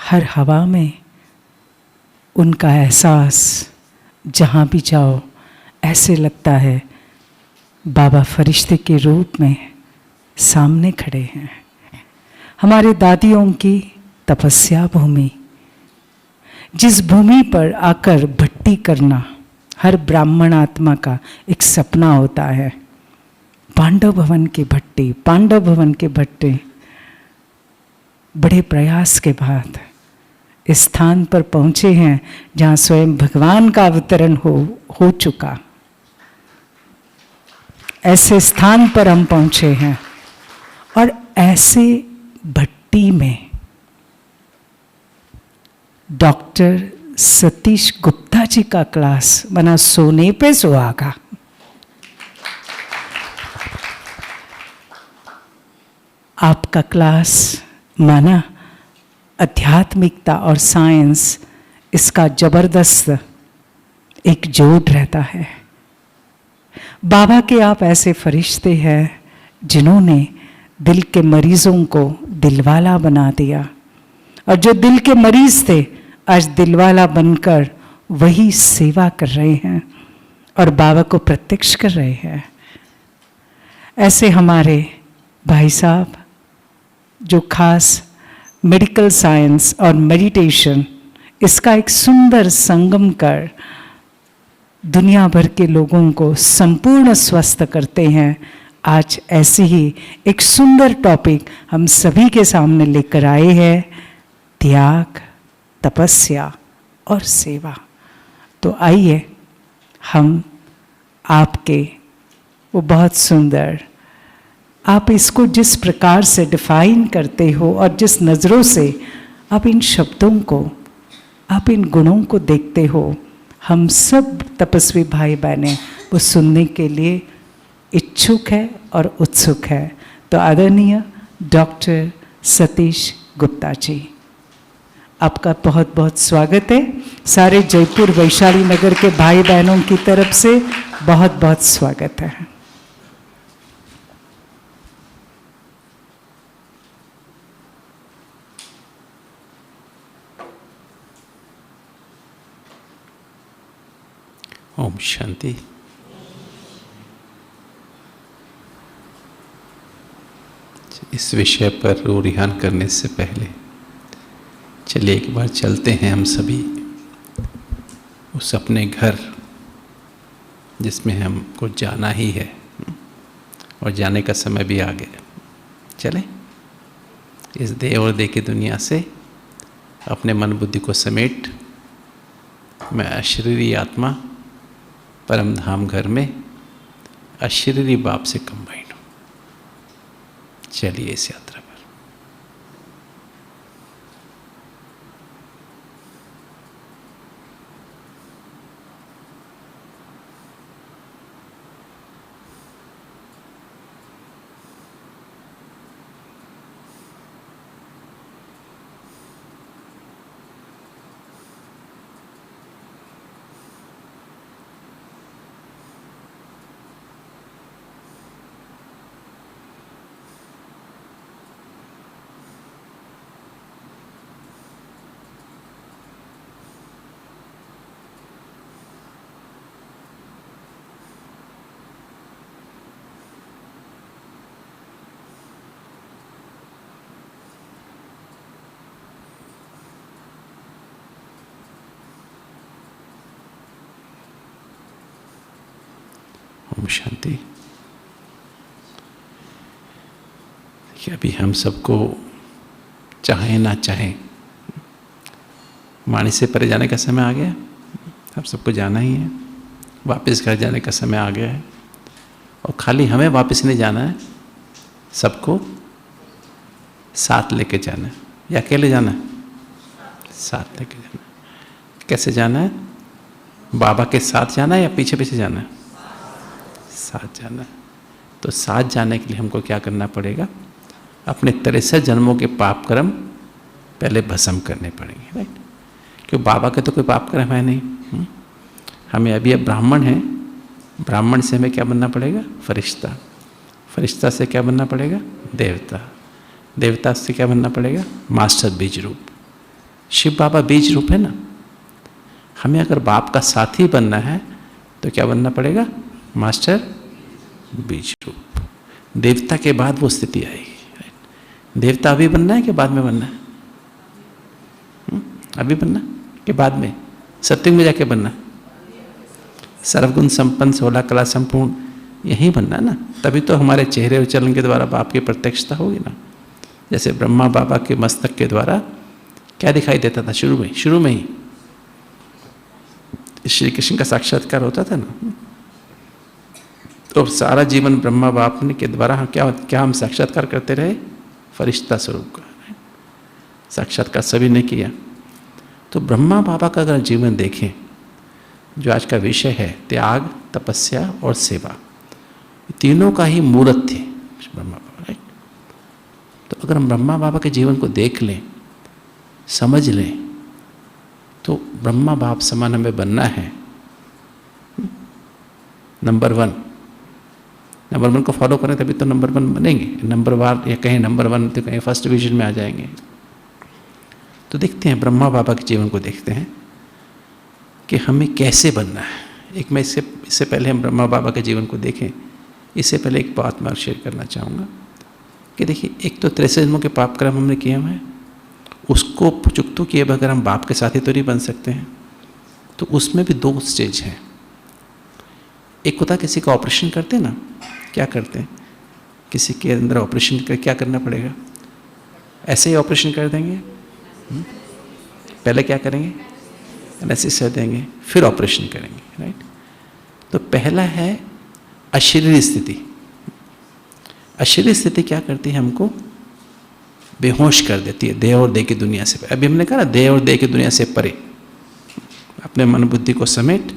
हर हवा में उनका एहसास, जहाँ भी जाओ ऐसे लगता है बाबा फरिश्ते के रूप में सामने खड़े हैं। हमारे दादियों की तपस्या भूमि, जिस भूमि पर आकर भट्टी करना हर ब्राह्मण आत्मा का एक सपना होता है। पांडव भवन की भट्टी, पांडव भवन के भट्टे बड़े प्रयास के बाद इस स्थान पर पहुँचे हैं जहाँ स्वयं भगवान का अवतरण हो चुका। ऐसे स्थान पर हम पहुँचे हैं और ऐसे भट्टी में डॉक्टर सतीश गुप्ता जी का क्लास बना सोने पे सुहागा। आपका क्लास माना आध्यात्मिकता और साइंस, इसका जबरदस्त एक जोड़ रहता है। बाबा के आप ऐसे फरिश्ते हैं जिन्होंने दिल के मरीजों को दिलवाला बना दिया, और जो दिल के मरीज थे आज दिलवाला बनकर वही सेवा कर रहे हैं और बाबा को प्रत्यक्ष कर रहे हैं। ऐसे हमारे भाई साहब जो खास मेडिकल साइंस और मेडिटेशन, इसका एक सुंदर संगम कर दुनिया भर के लोगों को संपूर्ण स्वस्थ करते हैं। आज ऐसे ही एक सुंदर टॉपिक हम सभी के सामने लेकर आए हैं, त्याग, तपस्या और सेवा। तो आइए हम आपके वो बहुत सुंदर, आप इसको जिस प्रकार से डिफाइन करते हो और जिस नज़रों से आप इन शब्दों को, आप इन गुणों को देखते हो, हम सब तपस्वी भाई बहनें वो सुनने के लिए इच्छुक है और उत्सुक है। तो आदरणीय डॉक्टर सतीश गुप्ता जी, आपका बहुत बहुत स्वागत है। सारे जयपुर वैशाली नगर के भाई बहनों की तरफ से बहुत बहुत स्वागत है। ओम शांति। इस विषय पर रूरिहान करने से पहले चलिए एक बार चलते हैं हम सभी उस अपने घर जिसमें हमको जाना ही है और जाने का समय भी आ गया। चलें इस देह और देह की दुनिया से अपने मन बुद्धि को समेट मैं अशरीरी आत्मा परम धाम घर में अशरीरी बाप से कंबाइन हूँ। चलिए इस यात्रा पर। ओम शांति। देखिए अभी हम सबको चाहें ना चाहें वाणी से परे जाने का समय आ गया। हम सबको जाना ही है, वापस घर जाने का समय आ गया है। और खाली हमें वापस नहीं जाना है, सबको साथ लेके जाना है। या अकेले जाना है? साथ लेके जाना है। कैसे जाना है? बाबा के साथ जाना है या पीछे पीछे जाना है? साथ जाना है। तो साथ जाने के लिए हमको क्या करना पड़ेगा? अपने 63 जन्मों के पाप कर्म पहले भस्म करने पड़ेंगे, राइट? क्यों बाबा के तो कोई पाप कर्म है नहीं। हमें अभी अब ब्राह्मण हैं, ब्राह्मण से हमें क्या बनना पड़ेगा? फरिश्ता। फरिश्ता से क्या बनना पड़ेगा? देवता। देवता से क्या बनना पड़ेगा? मास्टर बीज रूप। शिव बाबा बीज रूप है ना। हमें अगर बाप का साथी बनना है तो क्या बनना पड़ेगा? मास्टर बीज रूप। देवता के बाद वो स्थिति आएगी। देवता अभी बनना है कि बाद में बनना है? अभी बनना कि बाद में? सत्युग में जाके बनना? सर्वगुण संपन्न 16 कला संपूर्ण यही बनना है ना। तभी तो हमारे चेहरे उच्चारण के द्वारा बाप की प्रत्यक्षता होगी ना। जैसे ब्रह्मा बाबा के मस्तक के द्वारा क्या दिखाई देता था? शुरू में ही श्री कृष्ण का साक्षात्कार होता था ना। तो सारा जीवन ब्रह्मा बाप ने के द्वारा क्या हम साक्षात्कार करते रहे? फरिश्ता स्वरूप का साक्षात्कार सभी ने किया। तो ब्रह्मा बाबा का अगर जीवन देखें, जो आज का विषय है त्याग, तपस्या और सेवा, तीनों का ही मूर्त थे ब्रह्मा बाबा, राइट। तो अगर हम ब्रह्मा बाबा के जीवन को देख लें, समझ लें, तो ब्रह्मा बाप समान हमें बनना है। नंबर वन को फॉलो करें तभी तो नंबर 1 बनेंगे। नंबर 1 या कहीं नंबर 1 तो कहीं फर्स्ट डिवीजन में आ जाएंगे। तो देखते हैं ब्रह्मा बाबा के जीवन को देखते हैं कि हमें कैसे बनना है। एक मैं इससे पहले हम ब्रह्मा बाबा के जीवन को देखें, इससे पहले एक बात मैं शेयर करना चाहूँगा कि देखिए, एक तो 63 जन्मों के पाप कर्म हमने किए हुए हैं, उसको चुकतों किए बगैर हम बाप के साथी तो नहीं बन सकते हैं। तो उसमें भी 2 स्टेज हैं। एक होता किसी का ऑपरेशन करते हैं ना, क्या करते हैं? किसी के अंदर ऑपरेशन कर क्या करना पड़ेगा? ऐसे ही ऑपरेशन कर देंगे? पहले क्या करेंगे? एनेस्थीसिया देंगे, फिर ऑपरेशन करेंगे, राइट। तो पहला है अशरीरी स्थिति। अशरीरी स्थिति क्या करती है? हमको बेहोश कर देती है देह और देह की दुनिया से। अभी हमने कहा ना, देह और देह की दुनिया से परे अपने मन बुद्धि को समेट,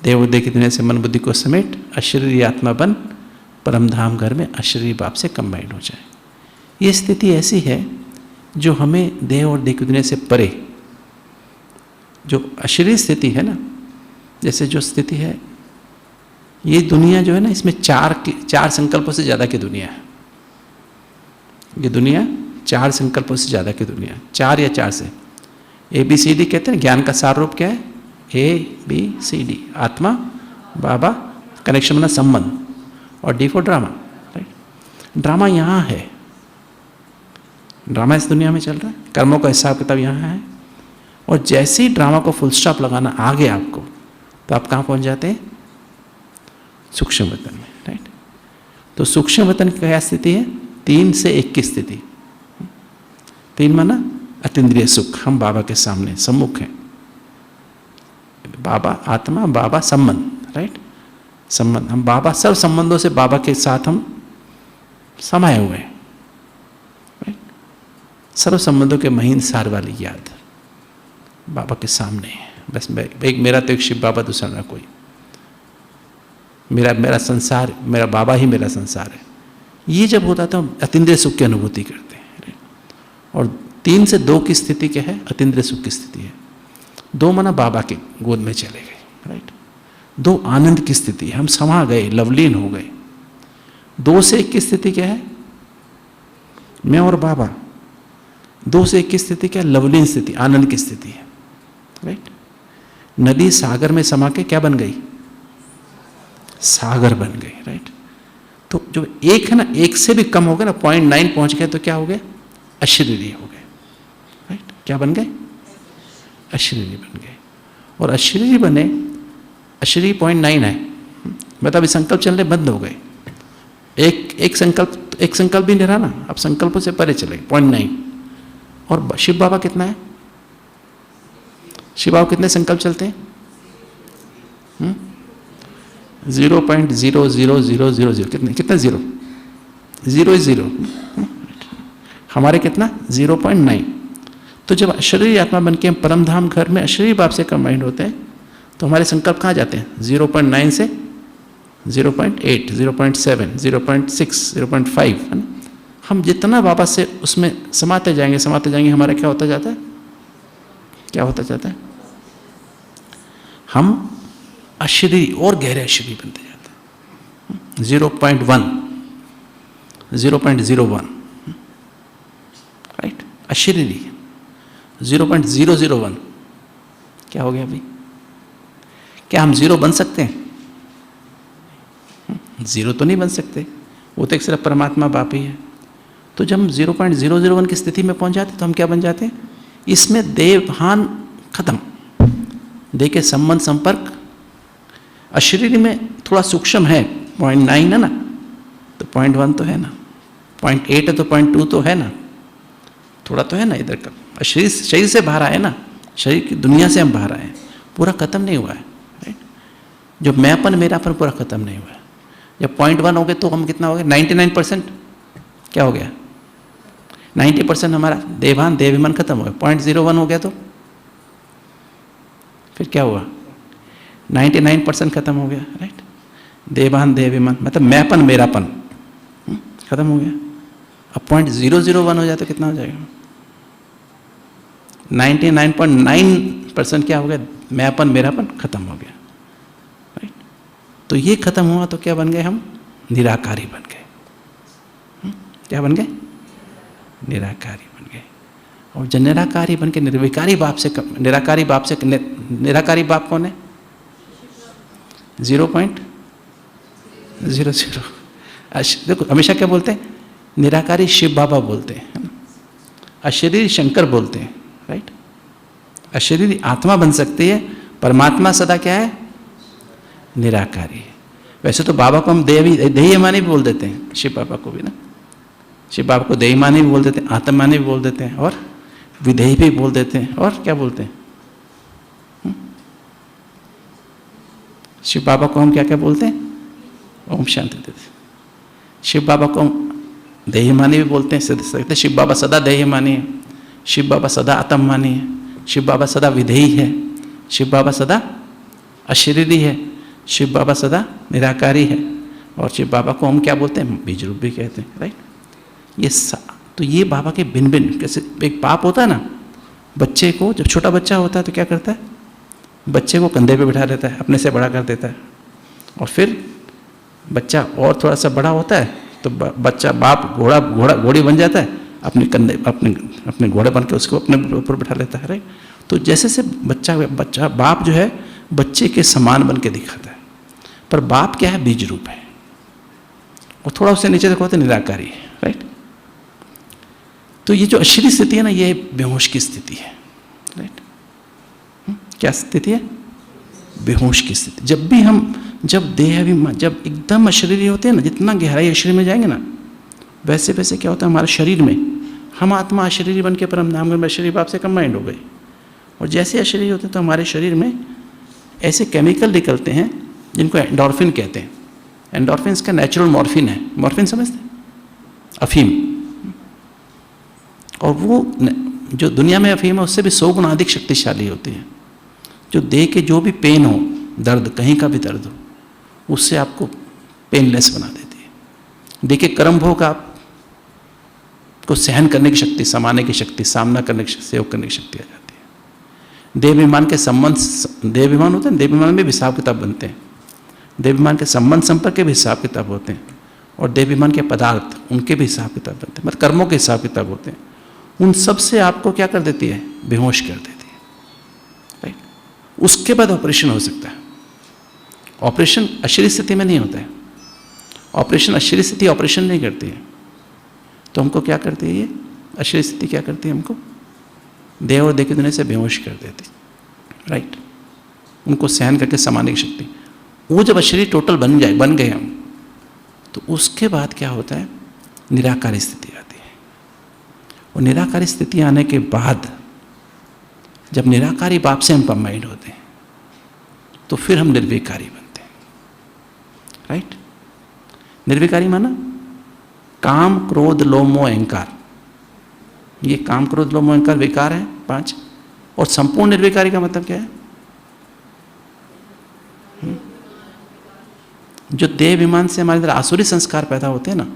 देह और देह की दुनिया से मन बुद्धि को समेट, अशरीरी आत्मा बन परमधाम घर में अशरीरी बाप से कंबाइंड हो जाए। ये स्थिति ऐसी है जो हमें देह और देह की दुनिया से परे, जो अशरीरी स्थिति है ना, जैसे जो स्थिति है, ये दुनिया जो है ना, इसमें 4 संकल्पों से ज़्यादा की दुनिया है। ये दुनिया 4 संकल्पों से ज़्यादा की दुनिया, 4 या 4 से। ABCD कहते हैं। ज्ञान का सार रूप क्या है? ABCD, आत्मा, बाबा, कनेक्शन बना संबंध, और D for drama, right. Drama यहाँ है, ड्रामा इस दुनिया में चल रहा है, कर्मों का हिसाब किताब यहाँ है। और जैसे ही ड्रामा को फुल स्टॉप लगाना आ गया आपको, तो आप कहाँ पहुँच जाते हैं? सूक्ष्म वतन में, राइट। तो सूक्ष्म वतन की क्या स्थिति है? 3 से 1 की स्थिति। 3 माना अतीन्द्रिय सुख। हम बाबा के सामने सम्मुख हैं। बाबा आत्मा, बाबा संबंध, राइट। संबंध, हम बाबा, सब संबंधों से बाबा के साथ हम समाये हुए हैं, राइट। सर्व संबंधों के महीन सार वाली याद बाबा के सामने है। बस एक मेरा तो एक शिव बाबा, दूसरा ना कोई। मेरा संसार, मेरा बाबा ही मेरा संसार है। ये जब होता है तो हम अतीन्द्रिय सुख की अनुभूति करते हैं, राइट। और 3 से 2 की स्थिति क्या है? अतीन्द्रिय सुख की स्थिति है। 2 माना बाबा के गोद में चले गए, राइट। 2 आनंद की स्थिति, हम समा गए, लवलीन हो गए। 2 से 1 की स्थिति क्या है? मैं और बाबा। 2 से 1 की स्थिति क्या है? लवलीन स्थिति, आनंद की स्थिति है, राइट। नदी सागर में समा के क्या बन गई? सागर बन गई, राइट। तो जो 1 है ना, 1 से भी कम हो गया ना, 0.9 पहुंच गए तो क्या हो गया? अशरीरी हो गए, राइट। क्या बन गए? अशरीरी बन गए। और अशरीरी बने, अशरीरी 0.9 है, मतलब अभी संकल्प चलने बंद हो गए। एक संकल्प भी नहीं रहा ना, अब संकल्पों से परे चले गए, 0.9। और शिव बाबा कितना है? शिव बाबा कितने संकल्प चलते हैं? 0.00000। कितने 0? 0 is 0। हमारे कितना? 0.9। तो जब अशरीरी आत्मा बन के हम परमधाम घर में अशरीरी बाप से कंबाइंड होते हैं, तो हमारे संकल्प कहाँ जाते हैं? 0.9 से 0.8, 0.7, 0.6, 0.5, है ना। हम जितना बाबा से उसमें समाते जाएंगे, हमारा क्या होता जाता है? क्या होता जाता है? हम अशरीरी और गहरे अशरीरी बनते जाते हैं। 0.1, 0.01, राइट। अशरीरी 0.001 क्या हो गया अभी? क्या हम 0 बन सकते हैं? 0 तो नहीं बन सकते, वो तो एक सिर्फ परमात्मा बाप ही है। तो जब हम 0.001 की स्थिति में पहुंच जाते तो हम क्या बन जाते हैं? इसमें देह भान खत्म, देह के संबंध संपर्क। अशरीरी में थोड़ा सूक्ष्म है, 0.9 है ना, तो 0.1 तो है ना, 0.8 है तो 0.2 तो है ना, थोड़ा तो है ना इधर का। शरीर से बाहर आए ना, शरीर की दुनिया से हम बाहर आए, पूरा खत्म नहीं हुआ है, राइट। जो मैंपन मेरापन पूरा खत्म नहीं हुआ है। जब 0.1 हो गए तो हम कितना हो गए? 99%। क्या हो गया? 90% हमारा देवान देविमान खत्म हो गया। 0.01 हो गया तो फिर क्या हुआ? 99% खत्म हो गया, राइट। देवान देविमान मतलब मैंपन मेरापन खत्म हो गया। अब 0.001 हो जाए तो कितना हो जाएगा? 99.9% क्या हो गया? मैंपन मेरापन खत्म हो गया, राइट। तो ये खत्म हुआ तो क्या बन गए हम? निराकारी बन गए। क्या बन गए? निराकारी बन गए। और जब निराकारी बन के निर्विकारी बाप से निराकारी बाप कौन है? 0.00। देखो हमेशा क्या बोलते हैं? निराकारी शिव बाबा बोलते हैं, है ना। अशरीरी शंकर बोलते हैं, राइट। अशरीरी आत्मा बन सकती है, परमात्मा सदा क्या है? निराकारी है। वैसे तो बाबा को हम देहीमानी भी बोल देते हैं, शिव बाबा को भी ना। शिव बाबा को देहीमानी भी बोल देते हैं, आत्मानी भी बोल देते हैं, और विधेयी भी बोल देते हैं, और क्या बोलते हैं? शिव बाबा को हम क्या क्या बोलते हैं? ओम शांति देते। शिव बाबा को हम देहीमानी भी बोलते हैं, शिव बाबा सदा देहीमानी है, शिव बाबा सदा आत्ममानी है, शिव बाबा सदा विधेयी है, शिव बाबा सदा अशरीरी है, शिव बाबा सदा निराकारी है, और शिव बाबा को हम क्या बोलते हैं? बीज रूप भी कहते हैं, राइट। तो ये बाबा के भिन्न भिन्न, कैसे एक बाप होता है ना, बच्चे को जब छोटा बच्चा होता है तो क्या करता है? बच्चे को कंधे पे बिठा देता है, अपने से बड़ा कर देता है, और फिर बच्चा और थोड़ा सा बड़ा होता है तो बच्चा बाप घोड़ी बन जाता है, अपने कंधे अपने घोड़े बन के उसको अपने ऊपर बिठा लेता है, राइट। तो जैसे से बच्चा बाप जो है बच्चे के समान बन के दिखाता है, पर बाप क्या है? बीज रूप है, और थोड़ा उससे नीचे देखो तो निराकारी है, राइट। तो ये जो अशरीरी स्थिति है ना, ये बेहोश की स्थिति है, राइट। क्या स्थिति है? बेहोश की स्थिति। जब भी हम जब जब एकदम अशरीरी होते हैं ना, जितना गहराई अशरीर में जाएंगे ना, वैसे वैसे क्या होता है? हमारे शरीर में हम आत्मा अशरीरी बन के परम धाम में अशरीरी बाप से कंबाइंड हो गए, और जैसे अशरीरी होते हैं तो हमारे शरीर में ऐसे केमिकल निकलते हैं जिनको एंडोर्फिन कहते हैं। एंडोर्फिन का नेचुरल मॉर्फिन है। मॉर्फिन समझते हैं? अफीम। और वो जो दुनिया में अफीम है उससे भी 100 गुना अधिक शक्तिशाली होती है, जो देह के जो भी पेन हो, दर्द, कहीं का भी दर्द हो, उससे आपको पेनलेस बना देती है। देह के कर्म भोग आपको सहन करने की शक्ति, समाने की शक्ति, सामना करने की, सहयोग करने की शक्ति आ जाती है। देवाभिमान के संबंध, देवाभिमान होते हैं, देवाभिमान में भी हिसाब किताब बनते हैं, देवाभिमान के संबंध संपर्क के भी हिसाब किताब होते हैं, और देवाभिमान के पदार्थ, उनके भी हिसाब किताब बनते हैं, मतलब कर्मों के हिसाब किताब होते हैं। उन सब से आपको क्या कर देती है? बेहोश कर देती है, राइट। उसके बाद ऑपरेशन हो सकता है। ऑपरेशन अशरीरी स्थिति में नहीं होता है। ऑपरेशन अशरीरी स्थिति ऑपरेशन नहीं करती है, तो हमको क्या करती है? ये अशरीरी स्थिति क्या करती है? हमको देह और देह की दुनिया से बेहोश कर देती, राइट। उनको सहन करके समाने की शक्ति। वो जब अशरीरी टोटल बन गए हम, तो उसके बाद क्या होता है? निराकारी स्थिति आती है। और निराकारी स्थिति आने के बाद जब निराकारी बाप से हम कंबाइंड होते हैं तो फिर हम निर्विकारी बनते हैं, राइट। निर्विकारी माना काम, क्रोध, लोभ, मोह, अहंकार। ये काम, क्रोध, लोभ, मोह, अहंकार विकार है 5। और संपूर्ण निर्विकारी का मतलब क्या है? जो देह विमान से हमारे अंदर आसुरी संस्कार पैदा होते हैं ना,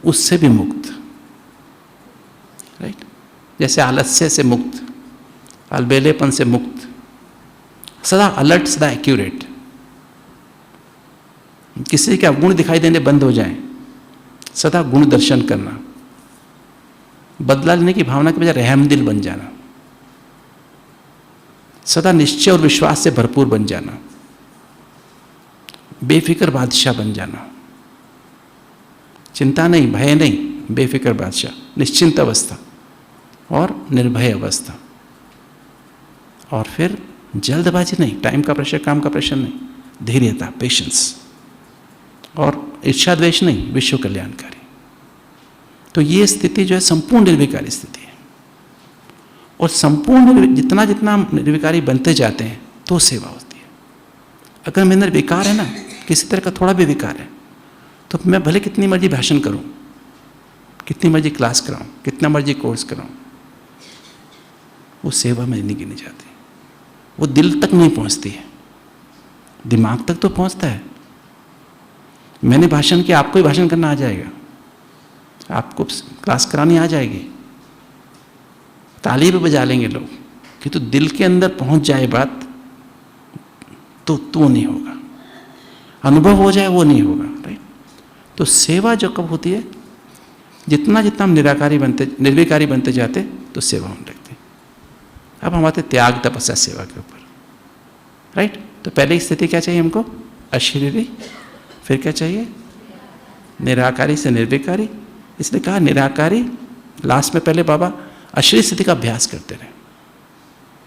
उससे भी मुक्त, राइट। जैसे आलस्य से मुक्त, अलबेलेपन से मुक्त, सदा अलर्ट, सदा एक्यूरेट। किसी के गुण दिखाई देने बंद हो जाएं, सदा गुण दर्शन करना, बदला लेने की भावना के बजाय रहमदिल बन जाना, सदा निश्चय और विश्वास से भरपूर बन जाना, बेफिक्र बादशाह बन जाना, चिंता नहीं, भय नहीं, बेफिक्र बादशाह, निश्चिंत अवस्था और निर्भय अवस्था। और फिर जल्दबाजी नहीं, टाइम का प्रेशर, काम का प्रेशर नहीं, धैर्यता, पेशेंस, और ईर्ष्या द्वेष नहीं, विश्व कल्याणकारी। तो ये स्थिति जो है संपूर्ण निर्विकारी स्थिति है। और संपूर्ण जितना जितना हम निर्विकारी बनते जाते हैं तो सेवा होती है। अगर मेरे अंदर विकार है ना, किसी तरह का थोड़ा भी विकार है, तो मैं भले कितनी मर्जी भाषण करूं, कितनी मर्जी क्लास कराऊं, कितना मर्जी कोर्स कराऊं, वो सेवा में नहीं गिनी जाती। वो दिल तक नहीं पहुंचती है, दिमाग तक तो पहुंचता है। मैंने भाषण किया, आपको ही भाषण करना आ जाएगा, आपको क्लास करानी आ जाएगी, ताली भी बजा लेंगे लोग, कि तो दिल के अंदर पहुंच जाए बात तो नहीं होगा, अनुभव हो जाए वो नहीं होगा, राइट। तो सेवा जो कब होती है, जितना जितना हम निर्विकारी बनते जाते तो सेवा होने लगती। अब हम आते त्याग, तपस्या, सेवा के ऊपर, राइट। तो पहले स्थिति क्या चाहिए हमको, अशरीरी, फिर क्या चाहिए, निराकारी से निर्विकारी। इसलिए कहा निराकारी, लास्ट में पहले बाबा अशरीर स्थिति का अभ्यास करते रहे।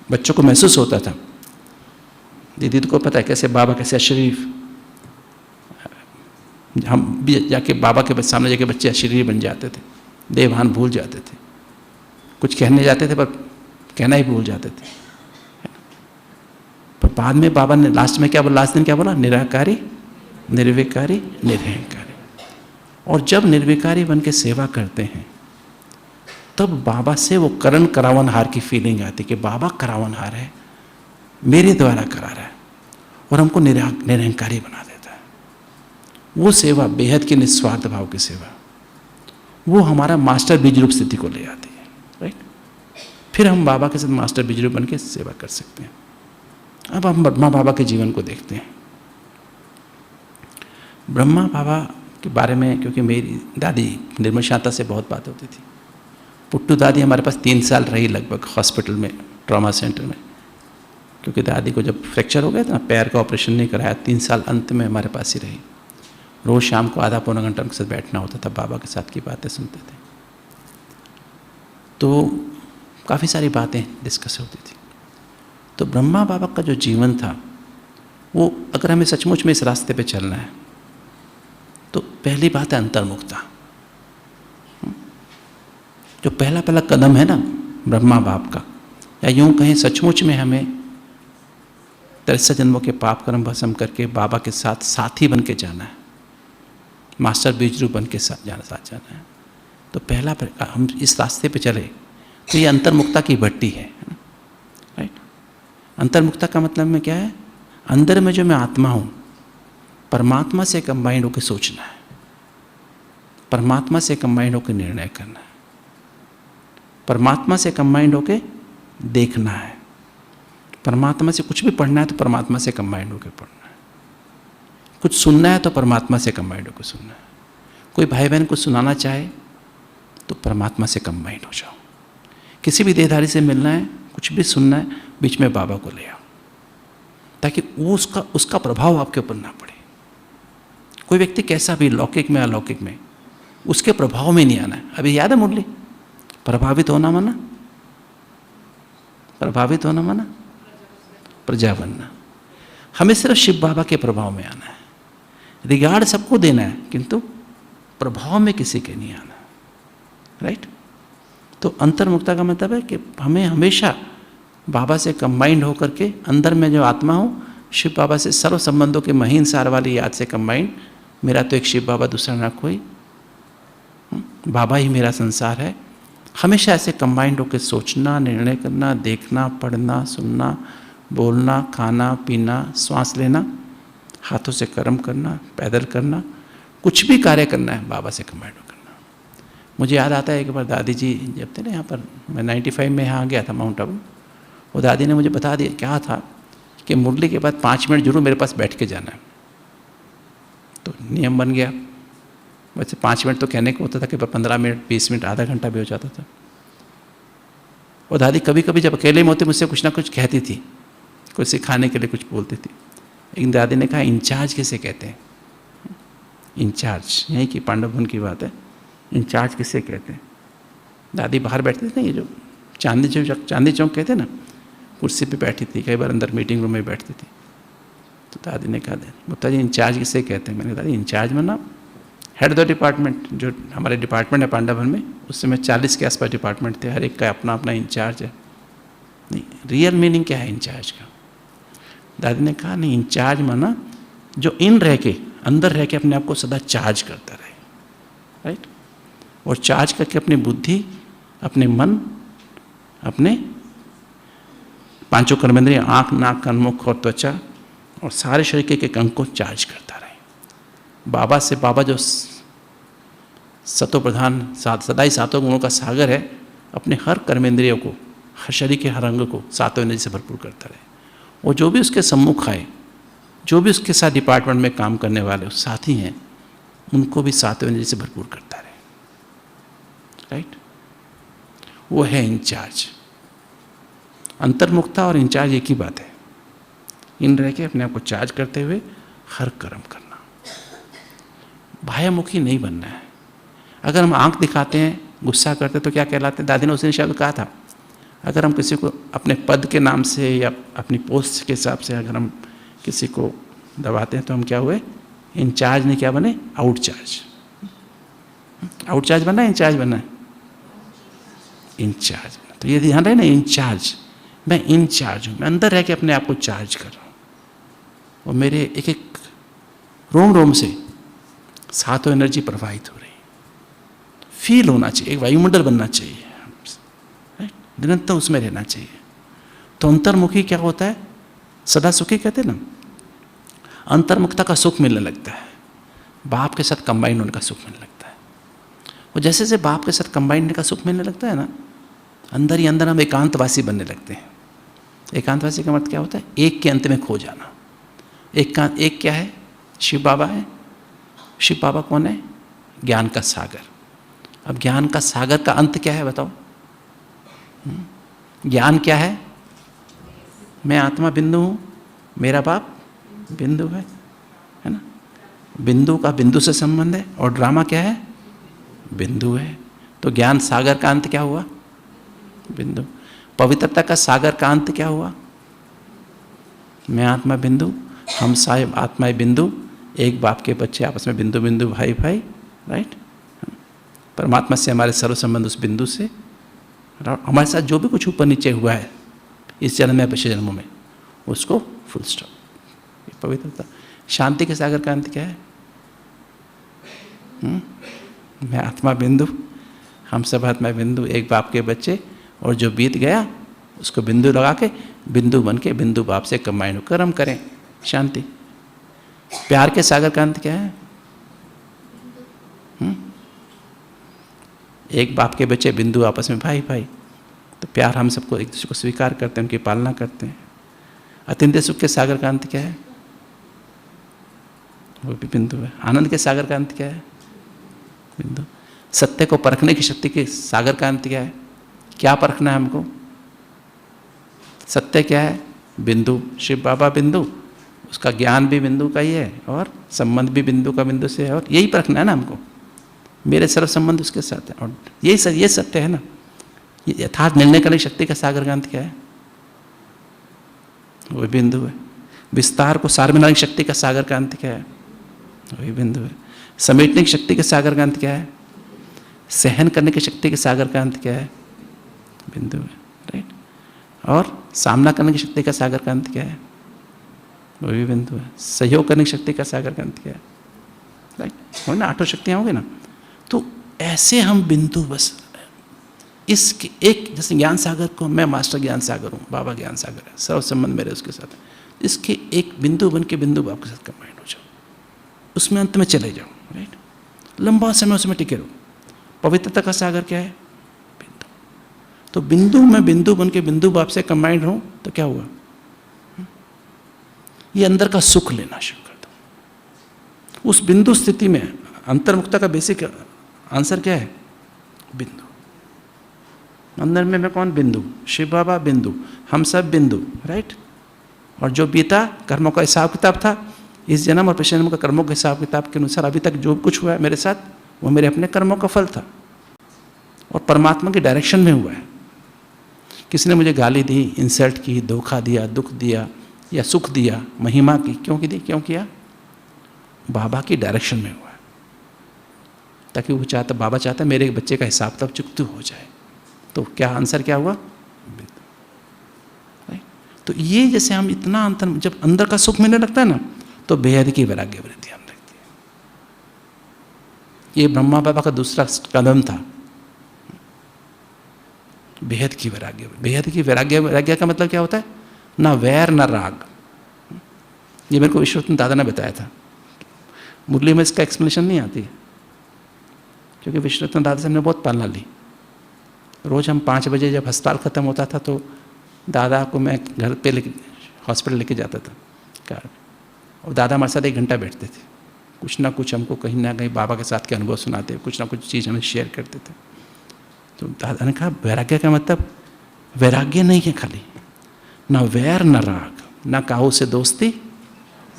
बच्चों को महसूस होता था, दीदी को पता है कैसे बाबा कैसे अशरीर, हम भी जाके बाबा के सामने जाके बच्चे अशरीर बन जाते थे, देवभान भूल जाते थे, कुछ कहने जाते थे पर कहना ही भूल जाते थे। पर बाद में बाबा ने लास्ट में क्या बोला, लास्ट दिन क्या बोला, निराकारी, निर्विकारी, निरहंकारी। और जब निर्विकारी बन के सेवा करते हैं तब बाबा से वो करण करावनहार की फीलिंग आती कि बाबा करावनहार है, मेरे द्वारा करा रहा है, और हमको निरहंकारी बना देता है। वो सेवा बेहद की निस्वार्थ भाव की सेवा, वो हमारा मास्टर बीज रूप स्थिति को ले आती है, राइट। फिर हम बाबा के साथ मास्टर बीज रूप बन के सेवा कर सकते हैं। अब हम ब्रह्मा बाबा के जीवन को देखते हैं। ब्रह्मा बाबा के बारे में, क्योंकि मेरी दादी निर्मल शांता से बहुत बात होती थी। पुट्टू दादी हमारे पास 3 साल रही लगभग हॉस्पिटल में, ट्रॉमा सेंटर में, क्योंकि दादी को जब फ्रैक्चर हो गया था, पैर का ऑपरेशन नहीं कराया, 3 साल अंत में हमारे पास ही रही। रोज़ शाम को आधा पौना घंटा उनके साथ बैठना होता था, बाबा के साथ की बातें सुनते थे। तो काफ़ी सारी बातें डिस्कस होती थी। तो ब्रह्मा बाबा का जो जीवन था, वो अगर हमें सचमुच में इस रास्ते पे चलना है तो पहली बात है अंतर्मुखता। जो पहला कदम है ना ब्रह्मा बाप का, या यूं कहें सचमुच में हमें 63 जन्मों के पाप कर्म भस्म करके बाबा के साथ साथी बन के जाना है, मास्टर बीज रूप बन के साथ जाना है। तो पहला हम इस रास्ते पे चले तो ये अंतर्मुखता की भट्टी है, राइट। अंतर्मुखता का मतलब में क्या है, अंदर में जो मैं आत्मा हूँ, परमात्मा से कंबाइंड होकर सोचना है, परमात्मा से कंबाइंड होकर निर्णय करना है, परमात्मा से कंबाइंड होकर देखना है, परमात्मा से कुछ भी पढ़ना है तो परमात्मा से कंबाइंड होकर पढ़ना है, कुछ सुनना है तो परमात्मा से कंबाइंड होकर सुनना है। कोई भाई बहन को सुनाना चाहे तो परमात्मा से कंबाइंड हो जाओ। किसी भी देहधारी से मिलना है, कुछ भी सुनना है, बीच में बाबा को ले आओ, ताकि वो उसका प्रभाव आपके ऊपर ना पड़े। कोई व्यक्ति कैसा भी, लौकिक में अलौकिक में, उसके प्रभाव में नहीं आना है। अभी याद है मुरली, प्रभावित होना माना, प्रभावित होना माना प्रजा बनना। हमें सिर्फ शिव बाबा के प्रभाव में आना है, रिगार्ड सबको देना है, किंतु प्रभाव में किसी के नहीं आना, राइट। तो अंतर्मुक्ता का मतलब है कि हमें हमेशा बाबा से कंबाइंड होकर के अंदर में जो आत्मा हो, शिव बाबा से सर्व संबंधों के महीन सार वाली याद से कंबाइंड, मेरा तो एक शिव बाबा, दूसरा ना कोई, बाबा ही मेरा संसार है। हमेशा ऐसे कंबाइंड होकर सोचना, निर्णय करना, देखना, पढ़ना, सुनना, बोलना, खाना पीना, श्वास लेना, हाथों से कर्म करना, पैदल करना, कुछ भी कार्य करना है बाबा से कंबाइंड करना। मुझे याद आता है एक बार दादी जी जब थे ना यहाँ पर, मैं 95 में यहाँ गया था माउंट आबू, वो दादी ने मुझे बता दिया क्या था कि मुरली के बाद 5 मिनट जरूर मेरे पास बैठ के जाना है। तो नियम बन गया। वैसे 5 मिनट तो कहने को होता था कि 15 मिनट, 20 मिनट, आधा घंटा भी हो जाता था। और दादी कभी कभी जब अकेले में होते मुझसे कुछ ना कुछ कहती थी कोई सिखाने के लिए कुछ बोलती थी। एक दादी ने कहा इंचार्ज किसे कहते हैं? इंचार्ज, यहीं की पांडव भवन की बात है। इंचार्ज किसे कहते हैं? दादी बाहर बैठती थी ना, ये जो चांदी चौक कहते हैं ना, कुर्सी पे बैठी थी, कई बार अंदर मीटिंग रूम में बैठती थी। तो दादी ने कहा गुप्ता जी इंचार्ज किसे कहते हैं? मैंने कहा दादी इंचार्ज माना हेड ऑफ द डिपार्टमेंट। जो हमारे डिपार्टमेंट है पांडव भवन में, उस समय 40 के आसपास डिपार्टमेंट थे, हर एक का अपना अपना इंचार्ज है। नहीं, रियल मीनिंग क्या है इंचार्ज का? दादी ने कहा नहीं, इंचार्ज माना जो अंदर रह के अपने आप को सदा चार्ज करता रहे, राइट। और चार्ज करके अपनी बुद्धि, अपने मन, अपने पांचों कर्मेंद्रिय, आँख, नाक, कान, मुख और त्वचा और सारे शरीर के एक अंग को चार्ज करता रहे। बाबा जो सतो प्रधान सदा ही सातों गुणों का सागर है, अपने हर कर्मेंद्रियों को, हर शरीर के हर अंग को सातों एनर्जी से भरपूर करता रहे। और जो भी उसके सम्मुख आए, जो भी उसके साथ डिपार्टमेंट में काम करने वाले साथी हैं, उनको भी सातों एनर्जी से भरपूर करता रहे, राइट। वो है इंचार्ज। अंतर्मुखता और इंचार्ज एक ही बात है। इन रह के अपने आप को चार्ज करते हुए हर कर्म करना, बाह्यमुखी नहीं बनना है। अगर हम आंख दिखाते हैं, गुस्सा करते हैं, तो क्या कहलाते हैं? दादी ने उस दिन शब्द कहा था, अगर हम किसी को अपने पद के नाम से या अपनी पोस्ट के हिसाब से अगर हम किसी को दबाते हैं तो हम क्या हुए? इंचार्ज नहीं, क्या बने? आउटचार्ज। आउटचार्ज बनना है, इंचार्ज बनना है? इंचार्ज। तो ये ध्यान रहे ना, इंचार्ज, मैं इंचार्ज हूँ, मैं अंदर रह के अपने आप को चार्ज कर रहा हूँ। और मेरे एक एक रोम रोम से सातों एनर्जी प्रवाहित हो रही, फील होना चाहिए, एक वायुमंडल बनना चाहिए, निरंतर उसमें रहना चाहिए। तो अंतर्मुखी क्या होता है? सदा सुखी कहते हैं ना, अंतर्मुखता का सुख मिलने लगता है, बाप के साथ कंबाइन होने का सुख मिलने लगता है। और जैसे जैसे बाप के साथ कंबाइन होने का सुख मिलने लगता है ना, अंदर ही अंदर हम एकांतवासी बनने लगते हैं। एकांतवासी का मतलब क्या होता है? एक के अंत में खो जाना। एक क्या है? शिव बाबा है। शिव बाबा कौन है? ज्ञान का सागर। अब ज्ञान का सागर का अंत क्या है बताओ? ज्ञान क्या है? मैं आत्मा बिंदु हूँ, मेरा बाप बिंदु है ना। बिंदु का बिंदु से संबंध है, और ड्रामा क्या है? बिंदु है। तो ज्ञान सागर का अंत क्या हुआ? बिंदु। पवित्रता का सागर का अंत क्या हुआ? मैं आत्मा बिंदु, हम साहिब आत्माएं बिंदु, एक बाप के बच्चे आपस में बिंदु बिंदु, भाई भाई, राइट। परमात्मा से हमारे सर्व संबंध उस बिंदु से, हमारे साथ जो भी कुछ ऊपर नीचे हुआ है इस जन्म में, पिछले जन्मों में, उसको फुल स्टॉप। पवित्रता। शांति के सागर का अंत क्या है? मैं आत्मा बिंदु, हम सब आत्मा बिंदु, एक बाप के बच्चे, और जो बीत गया उसको बिंदु लगा के, बिंदु बन के बिंदु बाप से कंबाइन होकर हम करें शांति। प्यार के सागर का अंत क्या है? एक बाप के बच्चे, बिंदु आपस में भाई भाई। तो प्यार, हम सबको एक दूसरे को स्वीकार करते हैं, उनकी पालना करते हैं। अतिंद्रिय सुख के सागर का अंत क्या है? वो भी बिंदु है। आनंद के सागर का अंत क्या है? बिंदु। सत्य को परखने की शक्ति के सागर का अंत क्या है? क्या परखना है हमको? सत्य क्या है? बिंदु। शिव बाबा बिंदु, उसका ज्ञान भी बिंदु का ही है, और संबंध भी बिंदु का बिंदु से है, और यही परखना है ना हमको। मेरे सर्व संबंध उसके साथ है, और ये सत्य है ना। ये यथार्थ निर्णय करने की शक्ति का सागर का अंत क्या है? वही बिंदु है। विस्तार को सार्वजनिक शक्ति का सागर का अंत क्या है? वही बिंदु है। समेटने की शक्ति के सागर का अंत क्या है? सहन करने की शक्ति के सागर का अंत क्या है? बिंदु है, राइट। और सामना करने की शक्ति का सागर का अंत क्या है? वही बिंदु है। सहयोग करने की शक्ति का सागर का अंत क्या है? राइट। हो ना, आठों शक्तियाँ होंगी ना। तो ऐसे हम बिंदु, बस इसके एक, जैसे ज्ञान सागर को मैं मास्टर ज्ञान सागर हूँ, बाबा ज्ञान सागर है, सर्व संबंध मेरे उसके साथ है। इसके एक बिंदु बन के बिंदु बाप के साथ कंबाइन हो जाओ, उसमें अंत में चले जाओ, राइट। लंबा समय उसमें टिके रहो। पवित्रता का सागर क्या है? बिंदु। तो बिंदु में बिंदु बन के बिंदु बाप से कंबाइंड हो तो क्या हुआ? ये अंदर का सुख लेना शुरू कर दो। उस बिंदु स्थिति में अंतर्मुखता का बेसिक आंसर क्या है? बिंदु। अंदर में मैं कौन? बिंदु। शिव बाबा बिंदु, हम सब बिंदु, राइट। और जो बीता कर्मों का हिसाब किताब था, इस जन्म और पिछले जन्म का कर्मों के हिसाब किताब के अनुसार अभी तक जो कुछ हुआ है मेरे साथ, वो मेरे अपने कर्मों का फल था और परमात्मा के डायरेक्शन में हुआ है। किसी ने मुझे गाली दी, इंसल्ट की, धोखा दिया, दुख दिया या सुख दिया, महिमा की, क्यों की दी, क्यों किया? बाबा की डायरेक्शन में हुआ है। ताकि वो चाहता, बाबा चाहता मेरे बच्चे का हिसाब तब चुकती हो जाए। तो क्या आंसर क्या हुआ? तो ये जैसे हम इतना अंतर, जब अंदर का सुख मिलने लगता है ना, तो बेहद की वैराग्य वृद्धि आने लगती है। ये ब्रह्मा बाबा का दूसरा कदम था, बेहद की वैराग्य। बेहद की वैराग्य, वैराग्य का मतलब क्या होता है? ना वैर ना राग। ये मेरे को विश्वनाथ दादा ने बताया था। मुरली में इसका एक्सप्लेनेशन नहीं आती, क्योंकि विश्वनाथ दादा से हमने बहुत पालना ली। रोज़ हम 5 बजे जब अस्पताल ख़त्म होता था तो दादा को मैं घर पे लेके, हॉस्पिटल लेके जाता था कार, और दादा हमारे साथ 1 घंटा बैठते थे। कुछ ना कुछ हमको कहीं ना कहीं बाबा के साथ के अनुभव सुनाते, कुछ ना कुछ चीज़ हमें शेयर करते थे। तो दादा ने कहा वैराग्य का मतलब वैराग्य नहीं है खाली, ना वैर ना राग, ना काहू से दोस्ती,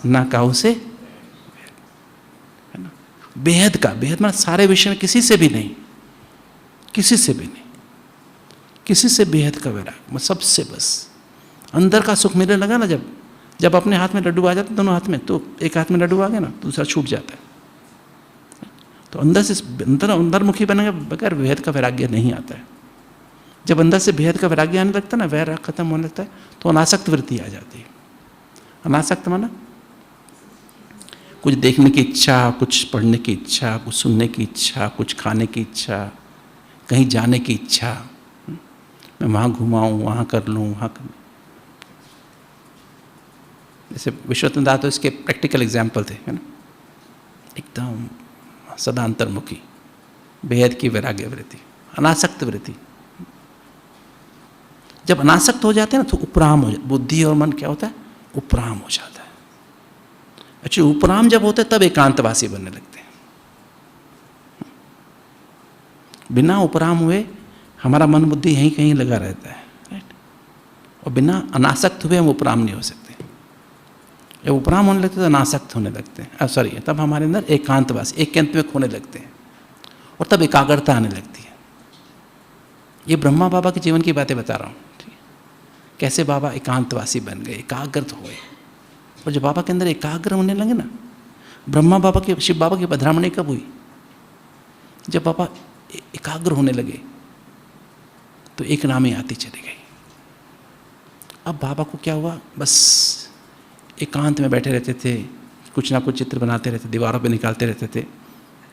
ना काहू से, है ना? बेहद का, बेहद मतलब सारे विषय में किसी से भी नहीं, किसी से भी नहीं, किसी से बेहद का वैराग, सबसे बस। अंदर का सुख मिलने लगा ना, जब अपने हाथ में लड्डू आ जाते दोनों हाथ में, तो एक हाथ में लड्डू आ गया ना, दूसरा छूट जाता है। तो अंदर से अंतर्मुखी बनेगा, बगैर भेद का वैराग्य नहीं आता है। जब अंदर से भेद का वैराग्य आने लगता है ना, वैराग खत्म होने लगता है, तो अनासक्त वृत्ति आ जाती है। अनासक्त माना कुछ देखने की इच्छा, कुछ पढ़ने की इच्छा, कुछ सुनने की इच्छा, कुछ खाने की इच्छा, कहीं जाने की इच्छा, मैं वहाँ घुमाऊँ, वहाँ कर लूँ, वहाँ कर लूँ। जैसे विश्वनाथ दादा तो इसके प्रैक्टिकल एग्जाम्पल थे, है ना? एकदम सदा अंतर्मुखी, बेहद की वैराग्य वृत्ति, अनासक्त वृत्ति। जब अनासक्त हो जाते हैं ना, तो उपराम हो जाता, बुद्धि और मन क्या होता है? उपराम हो जाता है। अच्छा, उपराम जब होते तब एकांतवासी बनने लगते हैं। बिना उपराम हुए हमारा मन बुद्धि यहीं कहीं लगा रहता है, राइट? और बिना अनासक्त हुए हम उपराम नहीं हो सकते। जब उपराम होने लगते तो अनासक्त होने लगते हैं, सॉरी, तब हमारे अंदर एकांतवासी, एकांत में खोने लगते हैं, और तब एकाग्रता आने लगती है। ये ब्रह्मा बाबा के जीवन की बातें बता रहा हूँ, ठीक है? कैसे बाबा एकांतवासी बन गए, एकाग्रत हुए। और जब बाबा के अंदर एकाग्र होने लगे ना, ब्रह्मा बाबा की, शिव बाबा की पधरामणी कब हुई? जब बाबा एकाग्र होने लगे तो एक नामी आती चली गई। अब बाबा को क्या हुआ? बस एकांत में बैठे रहते थे, कुछ ना कुछ चित्र बनाते रहते, दीवारों पे निकालते रहते थे,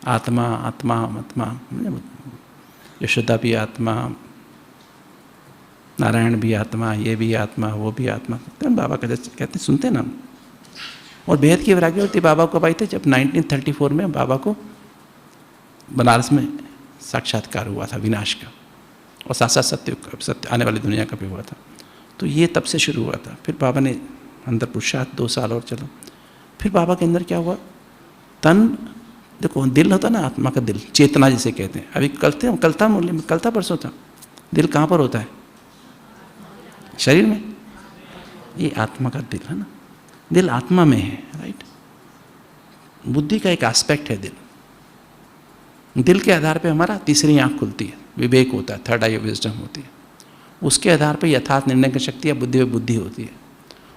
आत्मा आत्मा आत्मा, यशोदा भी आत्मा, नारायण भी आत्मा, ये भी आत्मा, वो भी आत्मा। तो बाबा कहते सुनते ना। और बेहद की वैराग्य होती बाबा को पाई थे जब 1934 में बाबा को बनारस में साक्षात्कार हुआ था विनाश का, और साथ साथ सत्य आने वाली दुनिया का भी हुआ था। तो ये तब से शुरू हुआ था। फिर बाबा ने अंदर पुरुषार्थ 2 साल और चलो। फिर बाबा के अंदर क्या हुआ? तन, देखो दिल होता ना, आत्मा का दिल, चेतना जिसे कहते हैं। अभी कल था परसों था, दिल कहाँ पर होता है? शरीर में। ये आत्मा का दिल है ना, दिल आत्मा में है, राइट? बुद्धि का एक एस्पेक्ट है दिल। दिल के आधार पे हमारा तीसरी आंख खुलती है, विवेक होता है, थर्ड आई ऑफ विजडम होती है। उसके आधार पे यथार्थ निर्णय की शक्ति या बुद्धि में बुद्धि होती है।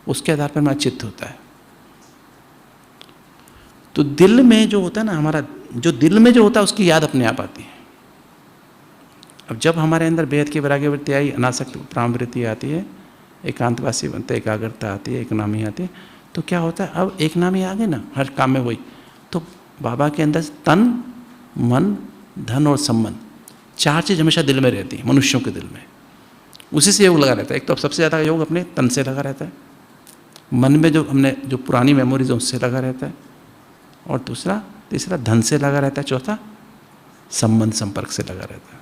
उसके आधार पर हमारा चित्त होता है। तो दिल में जो होता है ना, हमारा जो दिल में जो होता है उसकी याद अपने आप आती है। अब जब हमारे अंदर बेहद की वैराग्य वृत्ति आई, अनासक्त प्राण वृत्ति आती है, एकांतवासी बनते, एकाग्रता आती है, एक नामी आती है, तो क्या होता है? अब एक नामी आ गए ना हर काम में, वही तो बाबा के अंदर तन, मन, धन और संबंध, 4 चीज़ हमेशा दिल में रहती है, मनुष्यों के दिल में। उसी से योग लगा रहता है। एक तो सबसे ज़्यादा योग अपने तन से लगा रहता है, मन में जो हमने जो पुरानी मेमोरीज है उससे लगा रहता है, और तीसरा धन से लगा रहता है, चौथा संबंध संपर्क से लगा रहता है।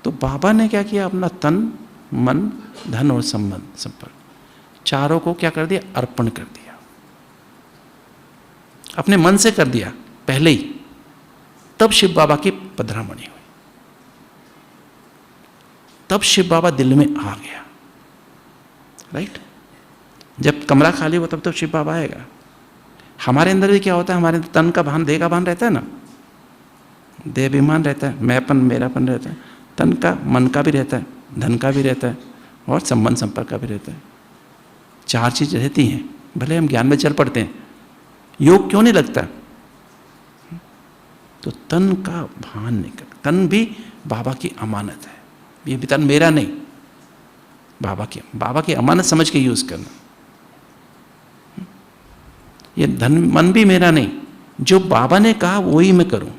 तो बाबा ने क्या किया? अपना तन, मन, धन और संबंध संपर्क, चारों को क्या कर दिया? अर्पण कर दिया। अपने मन से कर दिया पहले ही, तब शिव बाबा की पधरामणी हुई, तब शिव बाबा दिल में आ गया, राइट? जब कमरा खाली हो तब तो शिव बाबा आएगा। हमारे अंदर भी क्या होता है, हमारे तन का भान, देह का भान रहता है ना, देह अभिमान रहता है, मैंपन मेरापन रहता है, तन का मन का भी रहता है, धन का भी रहता है और संबंध संपर्क का भी रहता है। 4 चीज़ रहती हैं। भले हम ज्ञान में चल पड़ते हैं, योग क्यों नहीं लगता? तो तन का भान नहीं कर, तन भी बाबा की अमानत है, ये भी तन मेरा नहीं, बाबा की अमानत समझ के यूज करना। ये धन मन भी मेरा नहीं, जो बाबा ने कहा वही मैं करूं,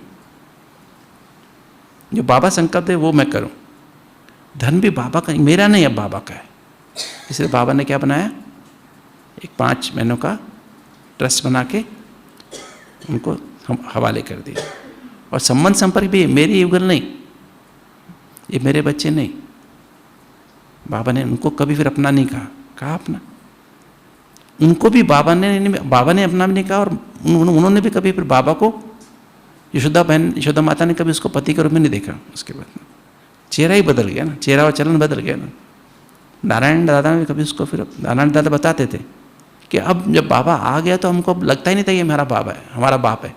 जो बाबा संकल्प दे वो मैं करूं। धन भी बाबा का, मेरा नहीं, अब बाबा का है। इसलिए बाबा ने क्या बनाया, एक 5 महीनों का ट्रस्ट बना के उनको हम हवाले कर दिया। और संबंध संपर्क भी मेरी युगल नहीं, ये मेरे बच्चे नहीं, बाबा ने उनको कभी फिर अपना नहीं कहा अपना। उनको भी बाबा ने अपना भी नहीं कहा, और उन्होंने भी कभी फिर बाबा को, यशोदा माता ने कभी उसको पति के रूप में नहीं देखा। उसके बाद चेहरा ही बदल गया ना, चेहरा और चलन बदल गया ना। नारायण दादा ने कभी उसको, फिर नारायण दादा बताते थे कि अब जब बाबा आ गया तो हमको लगता ही नहीं था कि हमारा बाबा है, हमारा बाप है।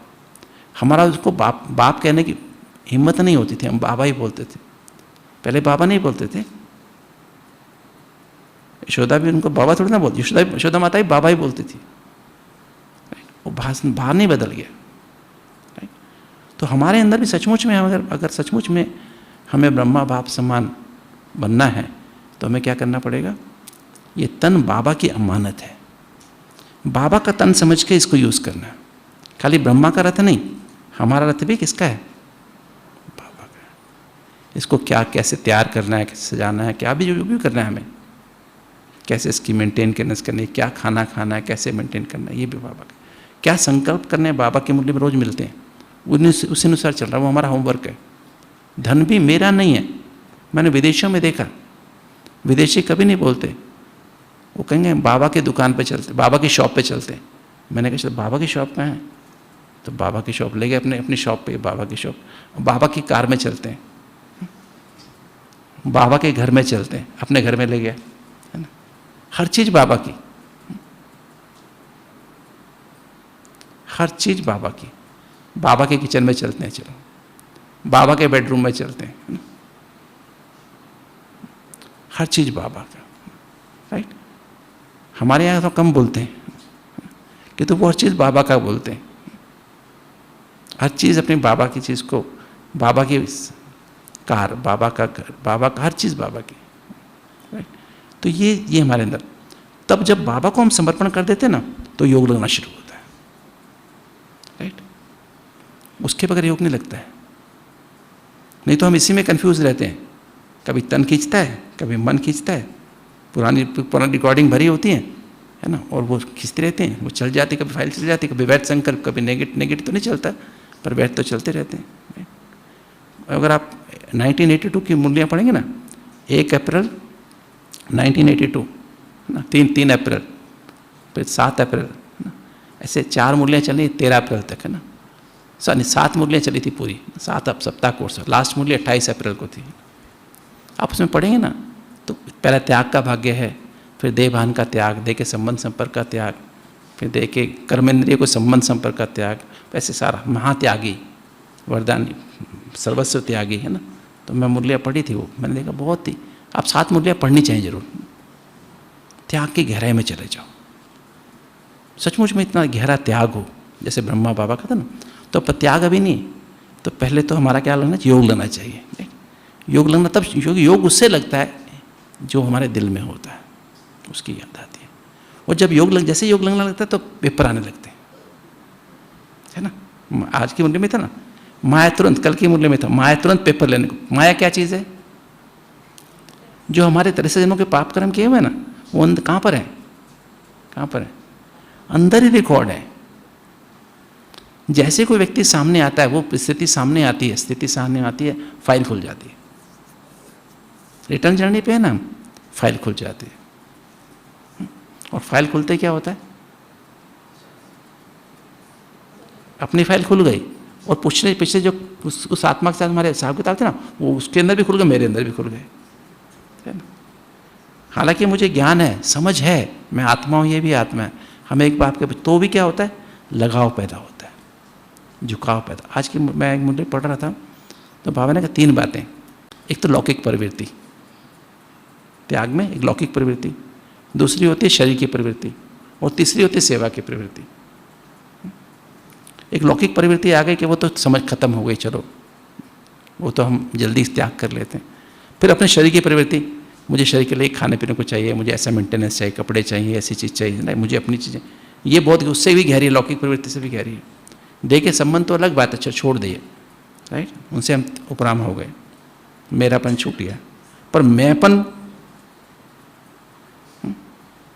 हमारा उसको बाप कहने की हिम्मत नहीं होती थी, हम बाबा ही बोलते थे। पहले बाबा नहीं बोलते थे, यशोदा भी उनको बाबा थोड़ी ना बोलती, यशोदा माता ही बाबा ही बोलती थी। वो बाहर नहीं बदल गया। तो हमारे अंदर भी सचमुच में, अगर सचमुच में हमें ब्रह्मा बाप समान बनना है तो हमें क्या करना पड़ेगा, ये तन बाबा की अमानत है, बाबा का तन समझ के इसको यूज करना है। खाली ब्रह्मा का रथ नहीं, हमारा रथ भी किसका है, बाबा का। इसको क्या कैसे तैयार करना है, कैसे सजाना है, क्या भी जो भी करना है हमें, कैसे इसकी मेंटेनेंस करनी है, क्या खाना खाना है, कैसे मेंटेन करना है, ये भी बाबा का। क्या संकल्प करने हैं, बाबा के मुरली में रोज मिलते हैं, उसी अनुसार चल रहा है, वो हमारा होमवर्क है। धन भी मेरा नहीं है। मैंने विदेशों में देखा, विदेशी कभी नहीं बोलते, वो कहेंगे बाबा की दुकान पे चलते, बाबा की शॉप पे चलते हैं। मैंने कहा चलो बाबा की शॉप कहाँ है, तो बाबा की शॉप ले गए अपनी शॉप पे, बाबा की शॉप, बाबा की कार में चलते हैं, बाबा के घर में चलते हैं, अपने घर में ले गया, है ना। हर चीज़ बाबा की, हर चीज़ बाबा की। बाबा के किचन में चलते हैं, चलो बाबा के बेडरूम में चलते हैं, है ना। हर चीज़ बाबा का, राइट। हमारे यहाँ तो कम बोलते हैं कि तो वो हर चीज़ बाबा का बोलते हैं, हर चीज़ अपने बाबा की चीज़ को, बाबा की कार, बाबा का घर, बाबा का हर चीज़ बाबा की, राइट। तो ये हमारे अंदर, तब जब बाबा को हम समर्पण कर देते ना तो योग लगना शुरू होता है, राइट। उसके बगैर योग नहीं लगता है। नहीं तो हम इसी में कंफ्यूज रहते हैं, कभी तन खींचता है, कभी मन खींचता है, पुरानी रिकॉर्डिंग भरी होती है ना, और वो खींचते रहते हैं, वो चल जाती, कभी फाइल चल जाती, कभी वैध संकल्प, कभी नेगेटिव तो नहीं चलता, पर वैध तो चलते रहते हैं। अगर आप 1982 की मुरलियाँ पढ़ेंगे ना, 1 अप्रैल 1982 ना, 3 अप्रैल, फिर 7 अप्रैल, है ना, ऐसे 4 मुरलियाँ चली 13 अप्रैल तक, है ना। 7 मुरलियाँ चली थी पूरी, 7 सप्ताह कोर्स, लास्ट मुरली 28 अप्रैल को थी। आप उसमें पढ़ेंगे ना तो पहला त्याग का भाग्य है, फिर देह भान का त्याग, देह के संबंध संपर्क का त्याग, फिर देह के कर्मेंद्रिय को संबंध संपर्क का त्याग, वैसे सारा महात्यागी, वरदान सर्वस्व त्यागी, है ना। तो मैं मुरलियाँ पढ़ी थी, वो मैंने देखा बहुत ही, आप 7 मुरलियाँ पढ़नी चाहिए जरूर। त्याग की गहराई में चले जाओ, सचमुच में इतना गहरा त्याग हो जैसे ब्रह्मा बाबा का था ना। तो त्याग अभी नहीं, तो पहले तो हमारा क्या लगना चाहिए, योग लगना चाहिए। योग लगना तब, योग उससे लगता है जो हमारे दिल में होता है, उसकी याद आती है। और जब जैसे योग लगने लगता है तो पेपर आने लगते हैं, है ना। आज की मुरली में था ना, माया तुरंत, कल की मुरली में था माया तुरंत पेपर लेने को। माया क्या चीज़ है, जो हमारे तरह से जनों के पाप कर्म किए हुए ना, वो कहाँ पर है, कहाँ पर है, अंदर ही रिकॉर्ड है। जैसे कोई व्यक्ति सामने आता है, वो स्थिति सामने आती है, फाइल खुल जाती है। रिटर्न जर्नी पे है ना, फाइल खुल जाती है। और फाइल खुलते क्या होता है, अपनी फाइल खुल गई, और पिछले जो उस आत्मा के साथ हमारे हिसाब किताब थे ना, वो उसके अंदर भी खुल गए, मेरे अंदर भी खुल गए, है ना। हालांकि मुझे ज्ञान है, समझ है, मैं आत्मा हूँ, ये भी आत्मा है, हमें एक बाप के, तो भी क्या होता है, लगाव पैदा होता है, झुकाव पैदा। आज की मैं एक मुंडे पढ़ रहा था, तो बाबा ने कहा 3 बातें। एक तो लौकिक प्रवृत्ति, त्याग में एक लौकिक प्रवृत्ति, दूसरी होती है शरीर की प्रवृत्ति, और तीसरी होती है सेवा की प्रवृत्ति। एक लौकिक प्रवृत्ति आ गई कि वो तो समझ खत्म हो गई, चलो वो तो हम जल्दी त्याग कर लेते हैं। फिर अपने शरीर की प्रवृत्ति, मुझे शरीर के लिए खाने पीने को चाहिए, मुझे ऐसा मेंटेनेंस चाहिए, कपड़े चाहिए, ऐसी चीज़ चाहिए, नहीं मुझे अपनी चीज़ें, ये बहुत उससे भी गहरी है, लौकिक प्रवृत्ति से भी गहरी है। देह के संबंध तो अलग बात है, छोड़ दिए, राइट, उनसे हम उपराम हो गए, मेरापन छूट गया, पर मैंपन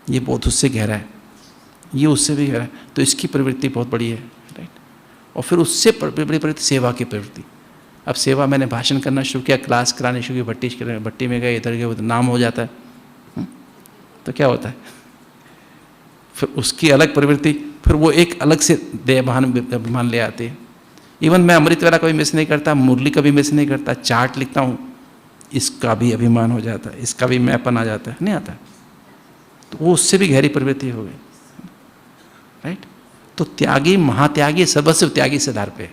ये बहुत उससे गहरा है, ये उससे भी गहरा है। तो इसकी प्रवृत्ति बहुत बड़ी है, राइट। और फिर उससे बड़ी प्रवृत्ति सेवा की प्रवृत्ति। अब सेवा, मैंने भाषण करना शुरू किया, क्लास करानी शुरू की, भट्टी में गए, इधर गए, उधर, नाम हो जाता है, तो क्या होता है, फिर उसकी अलग प्रवृत्ति, फिर वो एक अलग से अभिमान ले आती है। इवन मैं अमृत वाला कभी मिस नहीं करता, मुरली कभी मिस नहीं करता, चार्ट लिखता हूँ, इसका भी अभिमान हो जाता है, इसका भी मैंपन आ जाता है, नहीं आता, तो वो उससे भी गहरी प्रवृत्ति हो गई, राइट। तो त्यागी, महात्यागी, सर्वस्व त्यागी से आधार पे,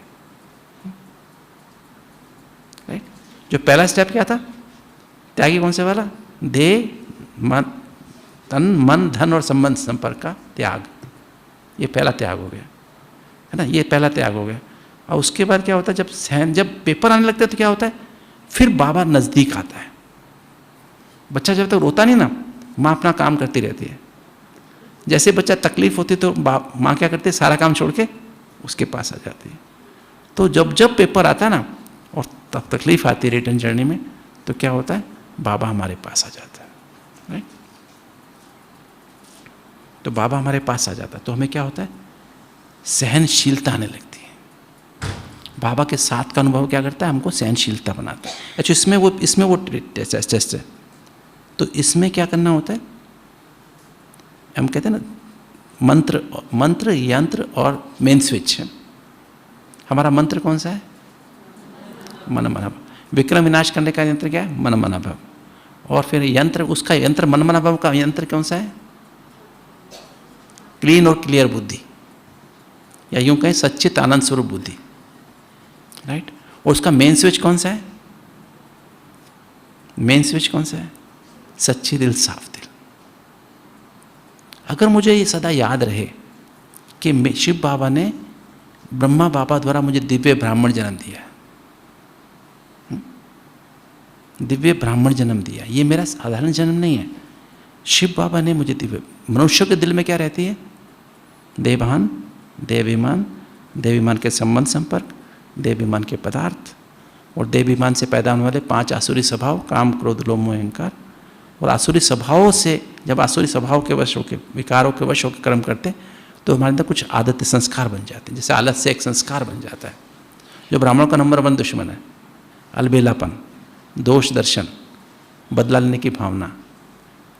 राइट। जो पहला स्टेप क्या था, त्यागी कौन से वाला, देह, मन, तन, मन, धन और संबंध संपर्क का त्याग, ये पहला त्याग हो गया, है ना, ये पहला त्याग हो गया। और उसके बाद क्या होता है, जब पेपर आने लगता है तो क्या होता है, फिर बाबा नज़दीक आता है। बच्चा जब तक रोता नहीं ना, माँ अपना काम करती रहती है, जैसे बच्चा तकलीफ होती तो माँ क्या करती है, सारा काम छोड़ के उसके पास आ जाती है। तो जब जब पेपर आता है ना और तब तकलीफ आती है रिटर्न जर्नी में, तो क्या होता है, बाबा हमारे पास आ जाता है, राइट। तो बाबा हमारे पास आ जाता है तो हमें क्या होता है, सहनशीलता आने लगती है। बाबा के साथ का अनुभव क्या करता है, हमको सहनशीलता बनाता है। अच्छा, इसमें वो टेस्ट है। तो इसमें क्या करना होता है, हम कहते हैं ना, मंत्र, यंत्र और मेन स्विच है। हमारा मंत्र कौन सा है, मन मन भव। विक्रम विनाश करने का यंत्र क्या है, मन मन भव। और फिर यंत्र, उसका यंत्र, मन मन भव का यंत्र कौन सा है, क्लीन और क्लियर बुद्धि, या यूं कहें सच्चित आनंद स्वरूप बुद्धि, राइट। और उसका मेन स्विच कौन सा है, मेन स्विच कौन सा है, सच्ची दिल, साफ दिल। अगर मुझे ये सदा याद रहे कि शिव बाबा ने ब्रह्मा बाबा द्वारा मुझे दिव्य ब्राह्मण जन्म दिया, दिव्य ब्राह्मण जन्म दिया, ये मेरा साधारण जन्म नहीं है। शिव बाबा ने मुझे दिव्य, मनुष्य के दिल में क्या रहती है, देवभान, देवाभिमान, देवाभिमान के संबंध संपर्क, देवाभिमान के पदार्थ, और देवाभिमान से पैदा होने वाले 5 आसुरी स्वभाव, काम, क्रोध, लोभ, मोह, अहंकार। और आसुरी स्वभावों से, जब आसुरी स्वभाव के वश होकर, विकारों के वश होकर कर्म करते, तो हमारे अंदर कुछ आदत, संस्कार बन जाते हैं। जैसे आलस से एक संस्कार बन जाता है, जो ब्राह्मणों का नंबर 1 दुश्मन है, अलबेलापन, दोष दर्शन, बदला लेने की भावना,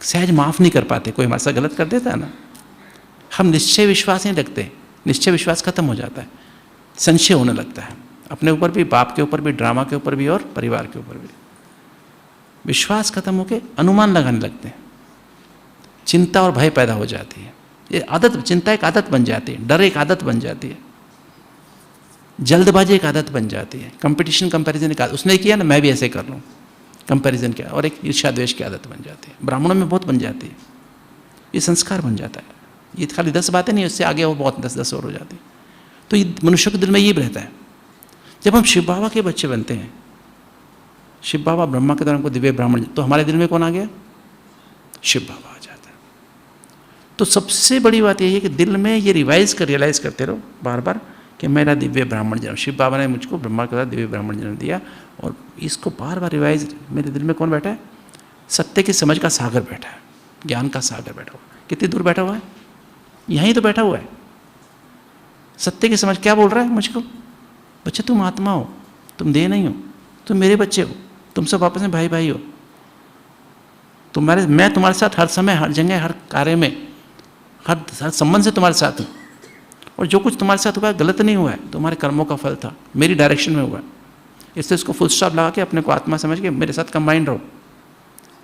सहज माफ़ नहीं कर पाते, कोई हमारे साथ गलत कर देता है ना, हम निश्चय विश्वास नहीं रखते, निश्चय विश्वास खत्म हो जाता है, संशय होने लगता है, अपने ऊपर भी, बाप के ऊपर भी, ड्रामा के ऊपर भी और परिवार के ऊपर भी। विश्वास खत्म होकर अनुमान लगाने लगते हैं, चिंता और भय पैदा हो जाती है। ये आदत, चिंता एक आदत बन जाती है, डर एक आदत बन जाती है, जल्दबाजी एक आदत बन जाती है, कंपटीशन, कंपैरिजन एक आदत, उसने किया ना मैं भी ऐसे कर लूँ, कंपैरिजन क्या, और एक ईर्ष्या द्वेष की आदत बन जाती है। ब्राह्मणों में बहुत बन जाती है, ये संस्कार बन जाता है। ये खाली 10 बातें नहीं, उससे आगे वो बहुत 10 और हो जाती है। तो ये मनुष्य के दिल में ये रहता है। जब हम शिव बाबा के बच्चे बनते हैं, शिव बाबा ब्रह्मा के द्वारा हमको दिव्य ब्राह्मण, तो हमारे दिल में कौन आ गया, शिव बाबा आ जाता है। तो सबसे बड़ी बात यही है कि दिल में ये रियलाइज करते रहो बार बार कि मेरा दिव्य ब्राह्मण जन्म, शिव बाबा ने मुझको ब्रह्मा के द्वारा दिव्य ब्राह्मण जन्म दिया। और इसको बार बार रिवाइज, मेरे दिल में कौन बैठा है, सत्य की समझ का सागर बैठा है, ज्ञान का सागर बैठा हुआ। कितनी दूर बैठा हुआ है, यहीं तो बैठा हुआ है। सत्य की समझ क्या बोल रहा है मुझको, बच्चे तुम आत्मा हो, तुम देह नहीं हो, तुम मेरे बच्चे हो, तुम सब आपस में भाई भाई हो, मैं तुम्हारे साथ हर समय, हर जगह, हर कार्य में, हर संबंध से तुम्हारे साथ हूँ। और जो कुछ तुम्हारे साथ हुआ है गलत नहीं हुआ है, तुम्हारे कर्मों का फल था, मेरी डायरेक्शन में हुआ है। इसलिए इसको फुल स्टॉप लगा के अपने को आत्मा समझ के मेरे साथ कंबाइंड रहो।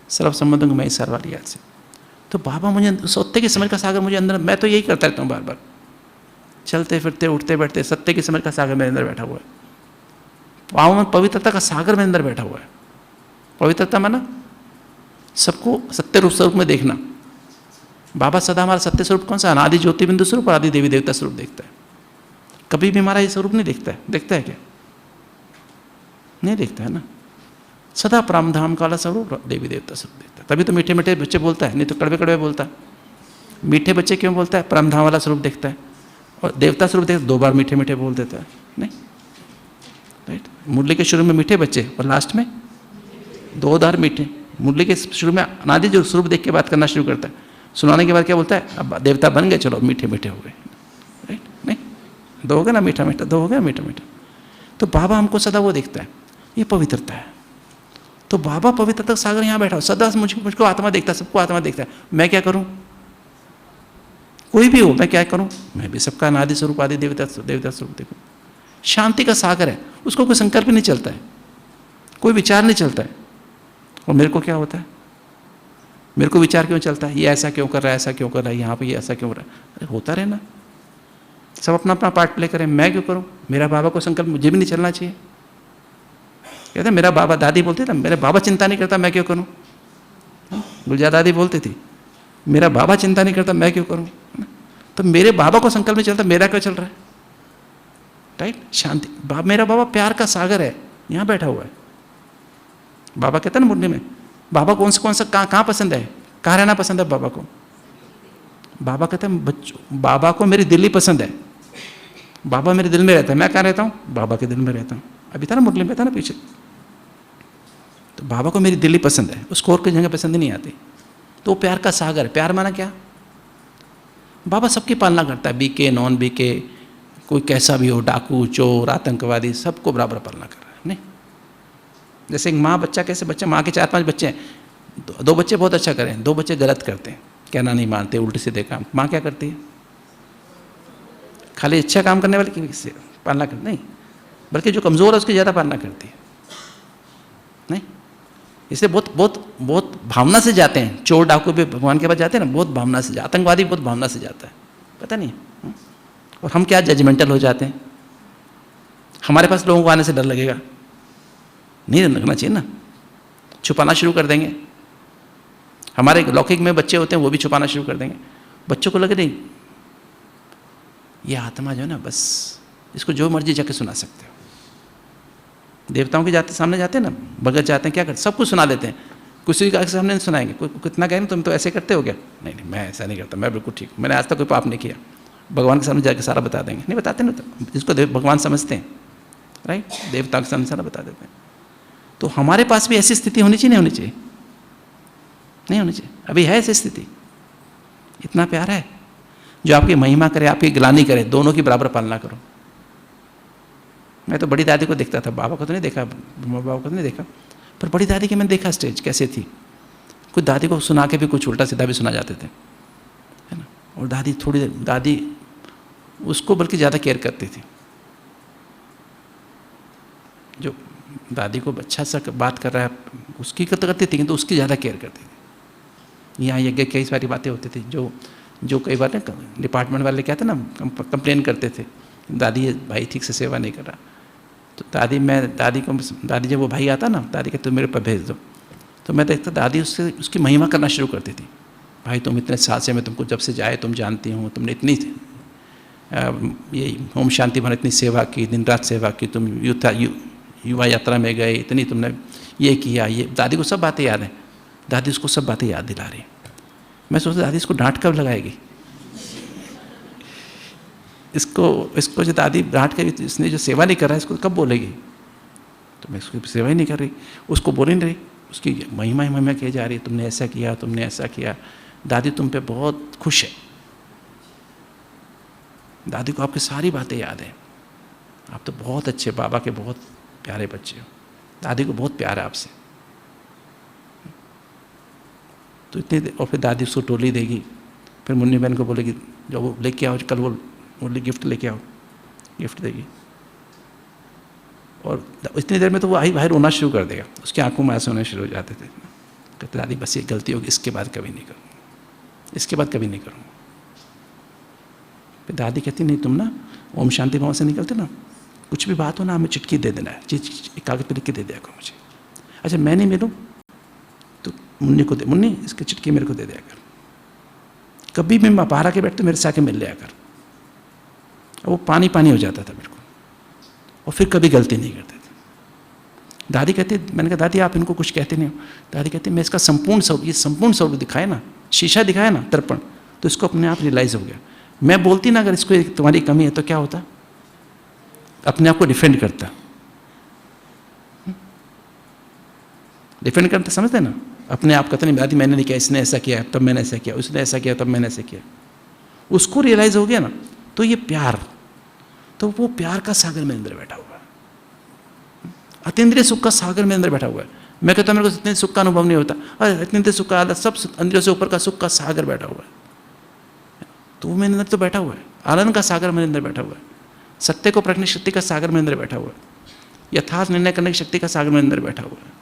सर्व संबंधों में सार वाली याद से। तो बाबा मुझे सत्य की समझ का सागर मुझे अंदर, मैं तो यही करता रहता हूँ बार बार, चलते फिरते उठते बैठते, सत्य की समझ का सागर मेरे अंदर बैठा हुआ है। पाँव में पवित्रता का सागर मेरे अंदर बैठा हुआ है। पवित्रता माना सबको सत्य रूप स्वरूप में देखना। बाबा सदा हमारा सत्य स्वरूप कौन सा? अनादि ज्योति बिंदु स्वरूप, आदि देवी देवता स्वरूप देखता है। कभी भी हमारा ये स्वरूप नहीं देखता है। देखता है क्या? नहीं देखता है ना। सदा परमधाम का वाला स्वरूप देवी देवता स्वरूप देखता है। तभी तो मीठे मीठे बच्चे बोलता है, नहीं तो कड़वे कड़वे बोलता है। मीठे बच्चे क्यों बोलता है? परमधाम वाला स्वरूप देखता है। और देवता स्वरूप देखता है, 2 बार मीठे मीठे बोल देता है। नहीं, राइट। मुरली के शुरू में मीठे बच्चे और लास्ट में 2 बार मीठे। मुरली के शुरू में अनादि जो स्वरूप देख के बात करना शुरू करता है, सुनाने के बाद क्या बोलता है? अब देवता बन गए, चलो मीठे मीठे हो गए। राइट? नहीं, 2 हो गया ना मीठा मीठा, 2 हो गया मीठा मीठा। तो बाबा हमको सदा वो देखता है, ये पवित्रता है। तो बाबा पवित्रता का सागर यहाँ बैठा हो, सदा मुझको आत्मा देखता है, सबको आत्मा देखता है। मैं क्या करूँ? कोई भी हो, मैं क्या करूँ? मैं भी सबका अनादि स्वरूप, आदि देवता स्वरूप देखूँ। शांति का सागर है, उसको कोई संकल्प नहीं चलता है, कोई विचार नहीं चलता है। और मेरे को क्या होता है? मेरे को विचार क्यों चलता है? ये ऐसा क्यों कर रहा है, ऐसा क्यों कर रहा है, यहाँ पे ये ऐसा क्यों हो रहा है? अरे होता रहना, सब अपना अपना पार्ट प्ले करें। मैं क्यों करूँ? मेरा बाबा को संकल्प मुझे भी नहीं चलना चाहिए। कहते मेरा बाबा, दादी बोलती था मेरा बाबा चिंता नहीं करता, मैं क्यों करूँ? गुलजार दादी बोलती थी मेरा बाबा चिंता नहीं करता, मैं क्यों करूँ? तो मेरे बाबा को संकल्प नहीं चलता, मेरा क्यों चल रहा है? राइट? शांति। मेरा बाबा प्यार का सागर है, यहाँ बैठा हुआ है। बाबा कहते हैं ना मुरली में, बाबा कौन सा कहाँ पसंद है, कहाँ रहना पसंद है बाबा को? बाबा कहते हैं बच्चों, बाबा को मेरी दिल्ली पसंद है। बाबा मेरे दिल में रहता है, मैं कहाँ रहता हूँ? बाबा के दिल में रहता हूँ। अभी था ना मुरली में, था ना पीछे। तो बाबा को मेरी दिल्ली पसंद है, उसको और कोई जगह पसंद नहीं आती। तो प्यार का सागर है। प्यार माना क्या? बाबा सबकी पालना करता है, बीके नॉन बीके, कोई कैसा भी हो, डाकू चोर आतंकवादी, सबको बराबर पालना कर रहा है। नहीं, जैसे एक माँ बच्चा, कैसे बच्चा, माँ के 4-5 बच्चे हैं, 2 बच्चे बहुत अच्छा करें, 2 बच्चे गलत करते हैं, कहना नहीं मानते, उल्टे सीधे काम, माँ क्या करती है? खाली अच्छा काम करने वाले की पालना कर नहीं, बल्कि जो कमज़ोर है उसकी ज़्यादा पालना करती है। नहीं, इसलिए बहुत भावना से जाते हैं। चोर डाकू भी भगवान के पास जाते हैं ना, बहुत भावना से, आतंकवादी बहुत भावना से जाता है, पता नहीं। और हम क्या जजमेंटल हो जाते हैं। हमारे पास लोगों को आने से डर लगेगा, नहीं लगना चाहिए ना, छुपाना शुरू कर देंगे। हमारे लौकिक में बच्चे होते हैं, वो भी छुपाना शुरू कर देंगे। बच्चों को लगे नहीं, ये आत्मा जो है ना, बस इसको जो मर्जी जाके सुना सकते हो। देवताओं के सामने जाते हैं ना, भगत जाते हैं, क्या करते, सब कुछ सुना देते हैं। किसी के सामने नहीं सुनाएंगे। कोई कितना कहें तुम तो ऐसे करते हो क्या? नहीं नहीं, मैं ऐसा नहीं करता, मैं बिल्कुल ठीक, मैंने आज तक कोई पाप नहीं किया। भगवान के सामने जाके सारा बता देंगे। नहीं बताते ना, तो जिसको भगवान समझते हैं, राइट, देवता के सामने सारा बता देते हैं। तो हमारे पास भी ऐसी स्थिति होनी चाहिए, नहीं होनी चाहिए? नहीं होनी चाहिए। अभी है ऐसी स्थिति। इतना प्यार है जो आपकी महिमा करे, आपकी गिलानी करे, दोनों की बराबर पालना करो। मैं तो बड़ी दादी को देखता था, बाबा को तो नहीं देखा, बाबा को तो नहीं देखा, पर बड़ी दादी के मैंने देखा स्टेज कैसे थी। कुछ दादी को सुना के भी कुछ उल्टा सीधा भी सुना जाते थे, है ना। और दादी उसको बल्कि ज़्यादा केयर करती थी। जो दादी को अच्छा सा बात कर रहा है उसकी तो करती थी, किंतु उसकी ज़्यादा केयर करती थी। यहाँ यज्ञ कई सारी बातें होती थी जो कई बार ना डिपार्टमेंट वाले कहते ना, कंप्लेन करते थे, दादी भाई ठीक से सेवा नहीं कर रहा। तो दादी जब वो भाई आता ना, दादी कहते मेरे पर भेज दो। तो मैं देखता दादी उसकी महिमा करना शुरू करती थी। भाई तुम इतने साल से मैं तुमको जब से जाए तुम जानती हूँ, तुमने इतनी ये होम शांति भवन इतनी सेवा की, दिन रात सेवा की, तुम युवा यात्रा में गए, इतनी तुमने ये किया, ये दादी को सब बातें याद हैं। दादी उसको सब बातें याद दिला रही। मैं सोचता दादी इसको डांट कब लगाएगी, इसको जो दादी डांट कर, इसने जो सेवा नहीं कर रहा है इसको कब बोलेगी। तो मैं उसकी सेवा ही नहीं कर रही, उसको बोल नहीं रही, उसकी महिमा किया जा रही है, तुमने ऐसा किया, तुमने ऐसा किया। दादी तुम पे बहुत खुश है। दादी को आपकी सारी बातें याद हैं। आप तो बहुत अच्छे, बाबा के बहुत प्यारे बच्चे हो, दादी को बहुत प्यार है आपसे। तो इतने, और फिर दादी उसको टोली देगी, फिर मुन्नी बहन को बोलेगी जो वो लेके आओ, कल वो गिफ्ट लेके आओ, गिफ्ट देगी। और इतनी देर में तो वो भाई रोना शुरू कर देगा, उसकी आंखों में आंसू होने शुरू हो जाते थे। कहते दादी बस ये गलती होगी, इसके बाद कभी नहीं करूँगा, इसके बाद कभी नहीं करूँगा। फिर दादी कहती नहीं तुम ना ओम शांति भवन से निकलते ना, कुछ भी बात हो ना हमें चिटकी दे देना है, कागज पे लिख के दे दिया करो मुझे। अच्छा मैं नहीं मिलूँ तो मुन्नी को दे, मुन्नी इसकी चिटकी मेरे को दे दिया कर। कभी भी मैं बाहर आके बैठते मेरे से आके मिल लिया कर। वो पानी पानी हो जाता था मेरे को, और फिर कभी गलती नहीं करते थे। दादी कहती, मैंने कहा दादी आप इनको कुछ कहते नहीं हो। दादी कहती मैं इसका संपूर्ण स्वरूप, ये संपूर्ण स्वरूप दिखाए ना, शीशा दिखाया ना दर्पण, तो इसको अपने आप रियलाइज हो गया। मैं बोलती ना अगर इसको तुम्हारी कमी है तो क्या होता, अपने आप को डिफेंड करता, डिफेंड करते, समझते ना, अपने आप कहते नहीं दादी मैंने नहीं किया, इसने ऐसा किया तब मैंने ऐसा किया, उसने ऐसा किया तब मैंने ऐसा किया। उसको रियलाइज हो गया ना, तो ये प्यार, तो वो प्यार का सागर मेरे अंदर बैठा हुआ है, अतीन्द्रिय सुख का सागर मेरे अंदर बैठा हुआ है। मैं कहता हूँ मेरे को इतने सुख का अनुभव नहीं होता, अरे अतीन्द्रिय सुख का, सब इंद्रियों से ऊपर का सुख का सागर बैठा हुआ है, तो वो मेरे अंदर तो बैठा हुआ है। आनंद का सागर मेरे अंदर बैठा हुआ है, सत्य को परखने की शक्ति का सागर मेरे अंदर बैठा हुआ है, यथार्थ निर्णय करने की शक्ति का सागर मेरे अंदर बैठा हुआ है,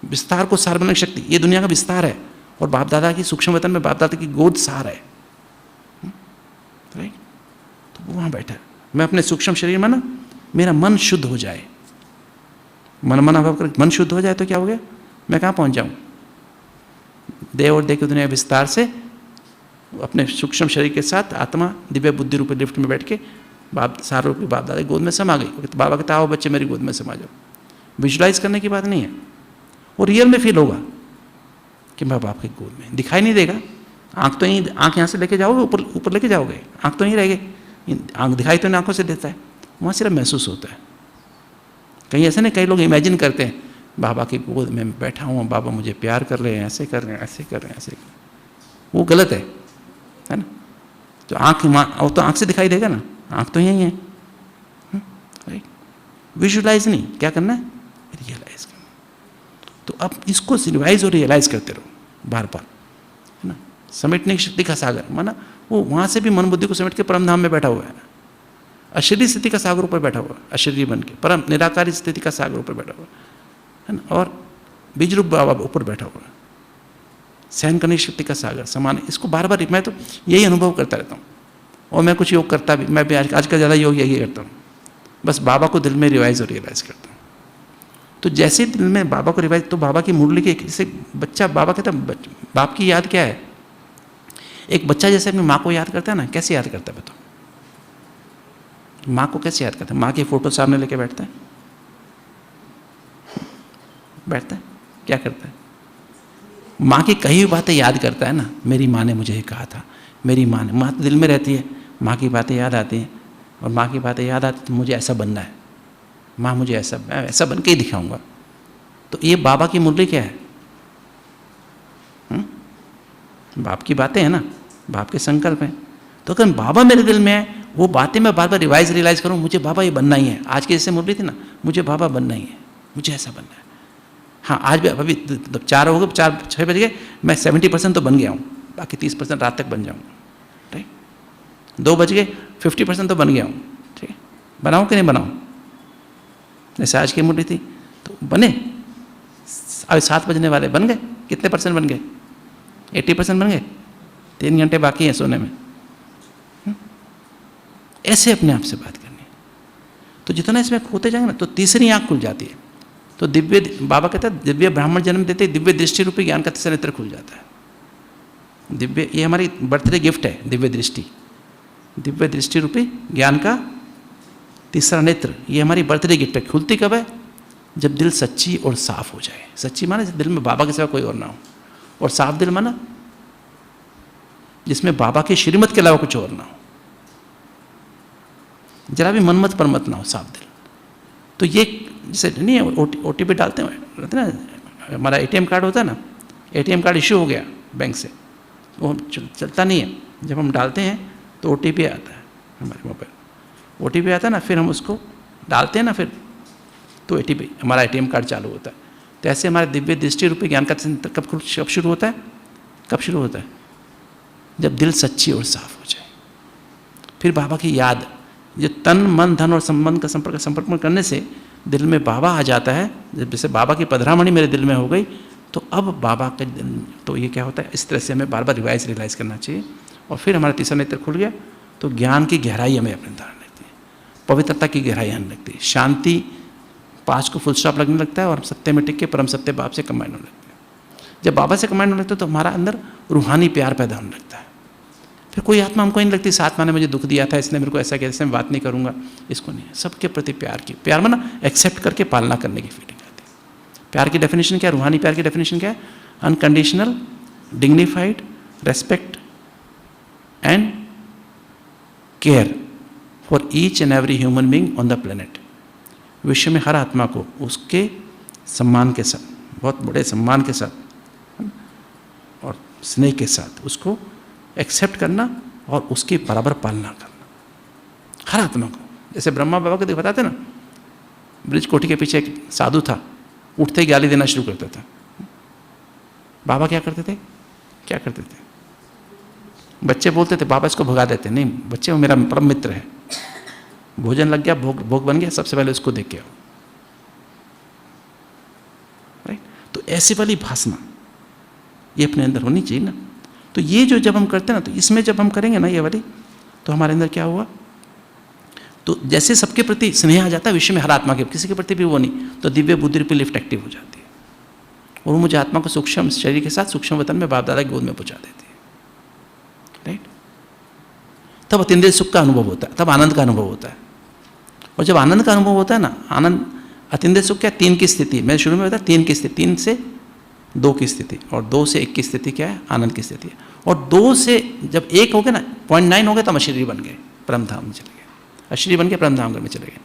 विस्तार को सार बनाने की शक्ति, ये दुनिया का विस्तार है और बाप दादा की सूक्ष्म वतन में बाप दादा की गोद सार है, राइट। तो वो वहाँ बैठा है। मैं अपने सूक्ष्म शरीर में ना, मेरा मन शुद्ध हो जाए, मन अभाव कर मन शुद्ध हो जाए तो क्या हो गया, मैं कहाँ पहुँच जाऊँ, देव और देव की दुनिया विस्तार से अपने सूक्ष्म शरीर के साथ आत्मा दिव्य बुद्धि रूपी लिफ्ट में बैठ के बाप सार रूपी बाप दादा की गोद में समा गई। तो बाबा कहता आओ बच्चे मेरी गोद में समा जाओ। विजुलाइज करने की बात नहीं है, वो रियल में फील होगा कि मैं बाप की गोद में, दिखाई नहीं देगा, आँख तो यहीं, आँख यहाँ से लेके जाओगे ऊपर, ऊपर लेके जाओगे, आँख तो यहीं रहेगी, आँख दिखाई तो नहीं आँखों से देता है, वहाँ सिर्फ महसूस होता है। कहीं ऐसे नहीं, कई लोग इमेजिन करते हैं बाबा की गोद में बैठा हूँ, बाबा मुझे प्यार कर रहे हैं, ऐसे कर रहे हैं, ऐसे कर रहे हैं, ऐसे कर रहे हैं, वो गलत है ना। तो आँख वो तो आँख से दिखाई देगा ना, आँख तो यहीं है, राइट। विजुलाइज नहीं, क्या करना है, रियलाइज करना। तो अब इसको रिवाइज और रियलाइज करते रहो बार बार, है ना। समेटने की शक्ति का सागर माना वो वहाँ से भी मन बुद्धि को समेट के परम धाम में बैठा हुआ है, अशरीरी स्थिति का सागर ऊपर बैठा हुआ, अशरीरी बन के परम निराकारी स्थिति का सागर ऊपर बैठा हुआ है ना, और बीज रूप बाबा ऊपर बैठा हुआ है, सहन करने की शक्ति का सागर समान। इसको बार बार मैं तो यही अनुभव करता रहता हूँ, और मैं कुछ योग करता भी, मैं भी आजकल ज़्यादा योग यही करता हूँ, बस बाबा को दिल में रिवाइज और रियलाइज करता हूँ। तो जैसे ही दिल में बाबा को रिवाइज, तो बाबा की मुरली के जैसे बच्चा, बाबा कहता है बाप की याद क्या है, एक बच्चा जैसे अपनी माँ को याद करता है ना, कैसे याद करता है बताओ, माँ को कैसे याद करता है, माँ की फोटो सामने लेके बैठता है, क्या करता है, माँ की कही हुई बातें याद करता है ना, मेरी माँ ने मुझे ये कहा था, मेरी माँ ने, माँ तो दिल में रहती है, माँ की बातें याद आती हैं, और माँ की बातें याद आती तो मुझे ऐसा बनना है, माँ मुझे ऐसा, मैं ऐसा बन के ही दिखाऊंगा। तो ये बाबा की मुरली क्या है, बाप की बातें हैं ना, बाप के संकल्प हैं। तो अगर बाबा मेरे दिल में है, वो बातें मैं बार बार रियलाइज करूँ, मुझे बाबा ये बनना ही है, आज की जैसे मुरली थी ना, मुझे बाबा बनना ही है, मुझे ऐसा बनना है। हाँ आज भी अभी 4 हो गए, 4-6 बज गए, मैं 70% तो बन गया हूँ, बाकी 30% रात तक बन जाऊँगा, ठीक। 2 बज गए, 50% तो बन गया हूँ, ठीक है। बनाऊँ कि नहीं बनाऊँ, जैसे आज की मुरली थी तो बने, अभी 7 बजने वाले, बन गए, कितने परसेंट बन गए, 80% बन गए, 3 घंटे बाकी हैं सोने में। ऐसे अपने आप से बात करनी है, तो जितना इसमें खोते जाएंगे ना, तो तीसरी आँख खुल जाती है। तो दिव्य, बाबा कहता है दिव्य ब्राह्मण जन्म देते दिव्य दृष्टि रूपी ज्ञान का तीसरा नेत्र खुल जाता है। दिव्य, ये हमारी बर्थडे गिफ्ट है, दिव्य दृष्टि रूपी ज्ञान का तीसरा नेत्र, ये हमारी बर्थडे गिफ्ट है। खुलती कब है, जब दिल सच्ची और साफ हो जाए। सच्ची माने दिल में बाबा के सिवा कोई और ना हो, और साफ दिल माना जिसमें बाबा के श्रीमत के अलावा कुछ और ना हो, जरा भी मनमत परमत ना हो, साफ दिल। तो ये जैसे नहीं है, OTP डालते हैं रहते ना, हमारा ATM कार्ड होता है ना, ATM कार्ड इशू हो गया बैंक से, वो चलता नहीं है, जब हम डालते हैं तो OTP आता है हमारे मोबाइल, OTP आता है ना, फिर हम उसको डालते हैं ना, फिर तो ATP हमारा ATM कार्ड चालू होता है। तो ऐसे हमारे दिव्य दृष्टि रूपी ज्ञान का कब शुरू होता है, कब शुरू होता है, जब दिल सच्ची और साफ हो जाए। फिर बाबा की याद, जो तन मन धन और संबंध का संपर्क में करने से दिल में बाबा आ जाता है, जैसे बाबा की पधरामणि मेरे दिल में हो गई, तो अब बाबा के तो ये क्या होता है, इस तरह से हमें बार बार रियलाइज़ करना चाहिए। और फिर हमारा तीसरा नेत्र खुल गया तो ज्ञान की गहराई हमें अपने अंदर आने लगती है, पवित्रता की गहराई आने लगती है, शांति 5 को फुल स्टॉप लगने लगता है और सत्य में टिक के परम सत्य बाप से कंबाइन होने लगता है। जब बाबा से कंबाइन होने लगता है तो हमारा अंदर रूहानी प्यार पैदा होने लगता है। फिर कोई आत्मा हमको नहीं लगती, इस आत्मा ने मुझे दुख दिया था, इसने मेरे को ऐसा किया, इससे मैं बात नहीं करूंगा, इसको नहीं। सबके प्रति प्यार की, प्यार माना एक्सेप्ट करके पालना करने की फीलिंग आती है। प्यार की डेफिनेशन क्या है, रूहानी प्यार की डेफिनेशन क्या है? Unconditional, dignified respect and care for each and every human being on the planet. विश्व में हर आत्मा को उसके सम्मान के साथ, बहुत बड़े सम्मान के साथ और स्नेह के साथ उसको एक्सेप्ट करना और उसकी बराबर पालना करना, हर आत्मा को। जैसे ब्रह्मा बाबा को बताते ना, ब्रिज कोठी के पीछे एक साधु था, उठते ही गाली देना शुरू करता था। बाबा क्या करते थे, क्या करते थे? बच्चे बोलते थे बाबा इसको भगा देते, नहीं बच्चे वो मेरा परम मित्र है, भोजन लग गया, भोग बन गया, सबसे पहले उसको देख के आओ। राइट? तो ऐसे वाली भाषा ये अपने अंदर होनी चाहिए ना। तो ये जो जब हम करते हैं ना, तो इसमें जब हम करेंगे ना ये वाली, तो हमारे अंदर क्या हुआ, तो जैसे सबके प्रति स्नेह आ जाता है, विश्व में हर आत्मा के, किसी के प्रति भी वो नहीं, तो दिव्य बुद्धि रूपी लिफ्ट एक्टिव हो जाती है और वो मुझे आत्मा को सूक्ष्म शरीर के साथ सूक्ष्म वतन में बाप दादा की गोद में पहुंचा देती है। राइट? तब अतीन्द्रिय सुख का अनुभव होता है, तब आनंद का अनुभव होता है। और जब आनंद का अनुभव होता है ना, आनंद अतीन्द्रिय सुख क्या, 3 की स्थिति, मैं शुरू में बताया 3 की स्थिति, 3 से 2 की स्थिति और 2 से 1 की स्थिति क्या है, आनंद की स्थिति है। और 2 से जब 1 हो गया ना, 0.9 हो गया, तो हम अशरीरी बन गए, परम धाम में चले गए, अशरीरी बन के परम धाम घर में चले गए।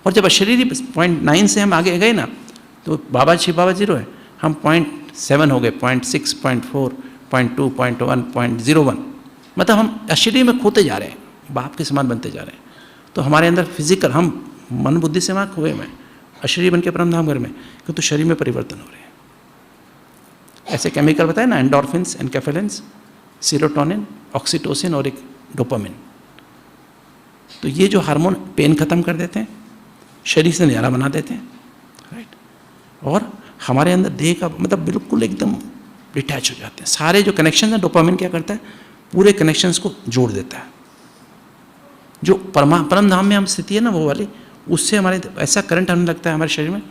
और जब अशरीरी 0.9 से हम आगे गए ना, तो बाबा 0 है, हम 0.7 हो गए, 0.6, 0.4, 0.2, 0.1, 0.01, मतलब हम अशरीरी में खोते जा रहे हैं, बाप के समान बनते जा रहे हैं। तो हमारे अंदर फिजिकल, हम मन बुद्धि से वहाँ खोए में, अशरीरी बन के परम धाम घर में, क्योंकि शरीर में परिवर्तन हो रहे हैं। ऐसे केमिकल बताए ना, एंडोर्फिन्स, एनकेफेलिन्स, सीरोटोनिन, ऑक्सीटोसिन और एक डोपामिन। तो ये जो हार्मोन पेन खत्म कर देते हैं, शरीर से न्यारा बना देते हैं। राइट? और हमारे अंदर देह का मतलब बिल्कुल एकदम डिटैच हो जाते हैं सारे जो कनेक्शन हैं। डोपामिन क्या करता है, पूरे कनेक्शंस को जोड़ देता है। जो परम धाम में हम स्थिति है ना वो वाली, उससे हमारे ऐसा करंट आने लगता है हमारे शरीर में,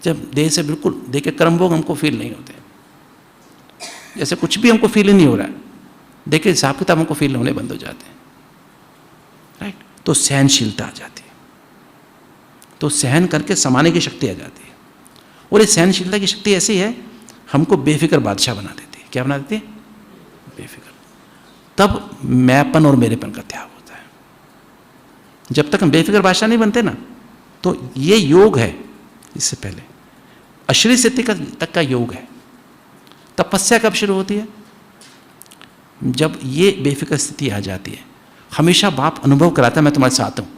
जब देह से बिल्कुल देह के कर्म भोग हमको फील नहीं होते, जैसे कुछ भी हमको फील ही नहीं हो रहा है, देखिए हिसाब किताब हमको फील होने बंद हो जाते हैं। राइट? तो सहनशीलता आ जाती है, तो सहन करके समाने की शक्ति आ जाती है। और ये सहनशीलता की शक्ति ऐसी है, हमको बेफिक्र बादशाह बना देती है। क्या बना देती है? बेफिक्र। तब मैंपन और मेरेपन का त्याग होता है। जब तक हम बेफिक्र बादशाह नहीं बनते ना, तो ये योग है। इससे पहले अशरीरी स्थिति तक का योग है। तपस्या कब शुरू होती है? जब ये बेफिक्र स्थिति आ जाती है। हमेशा बाप अनुभव कराता है, मैं तुम्हारे साथ हूँ,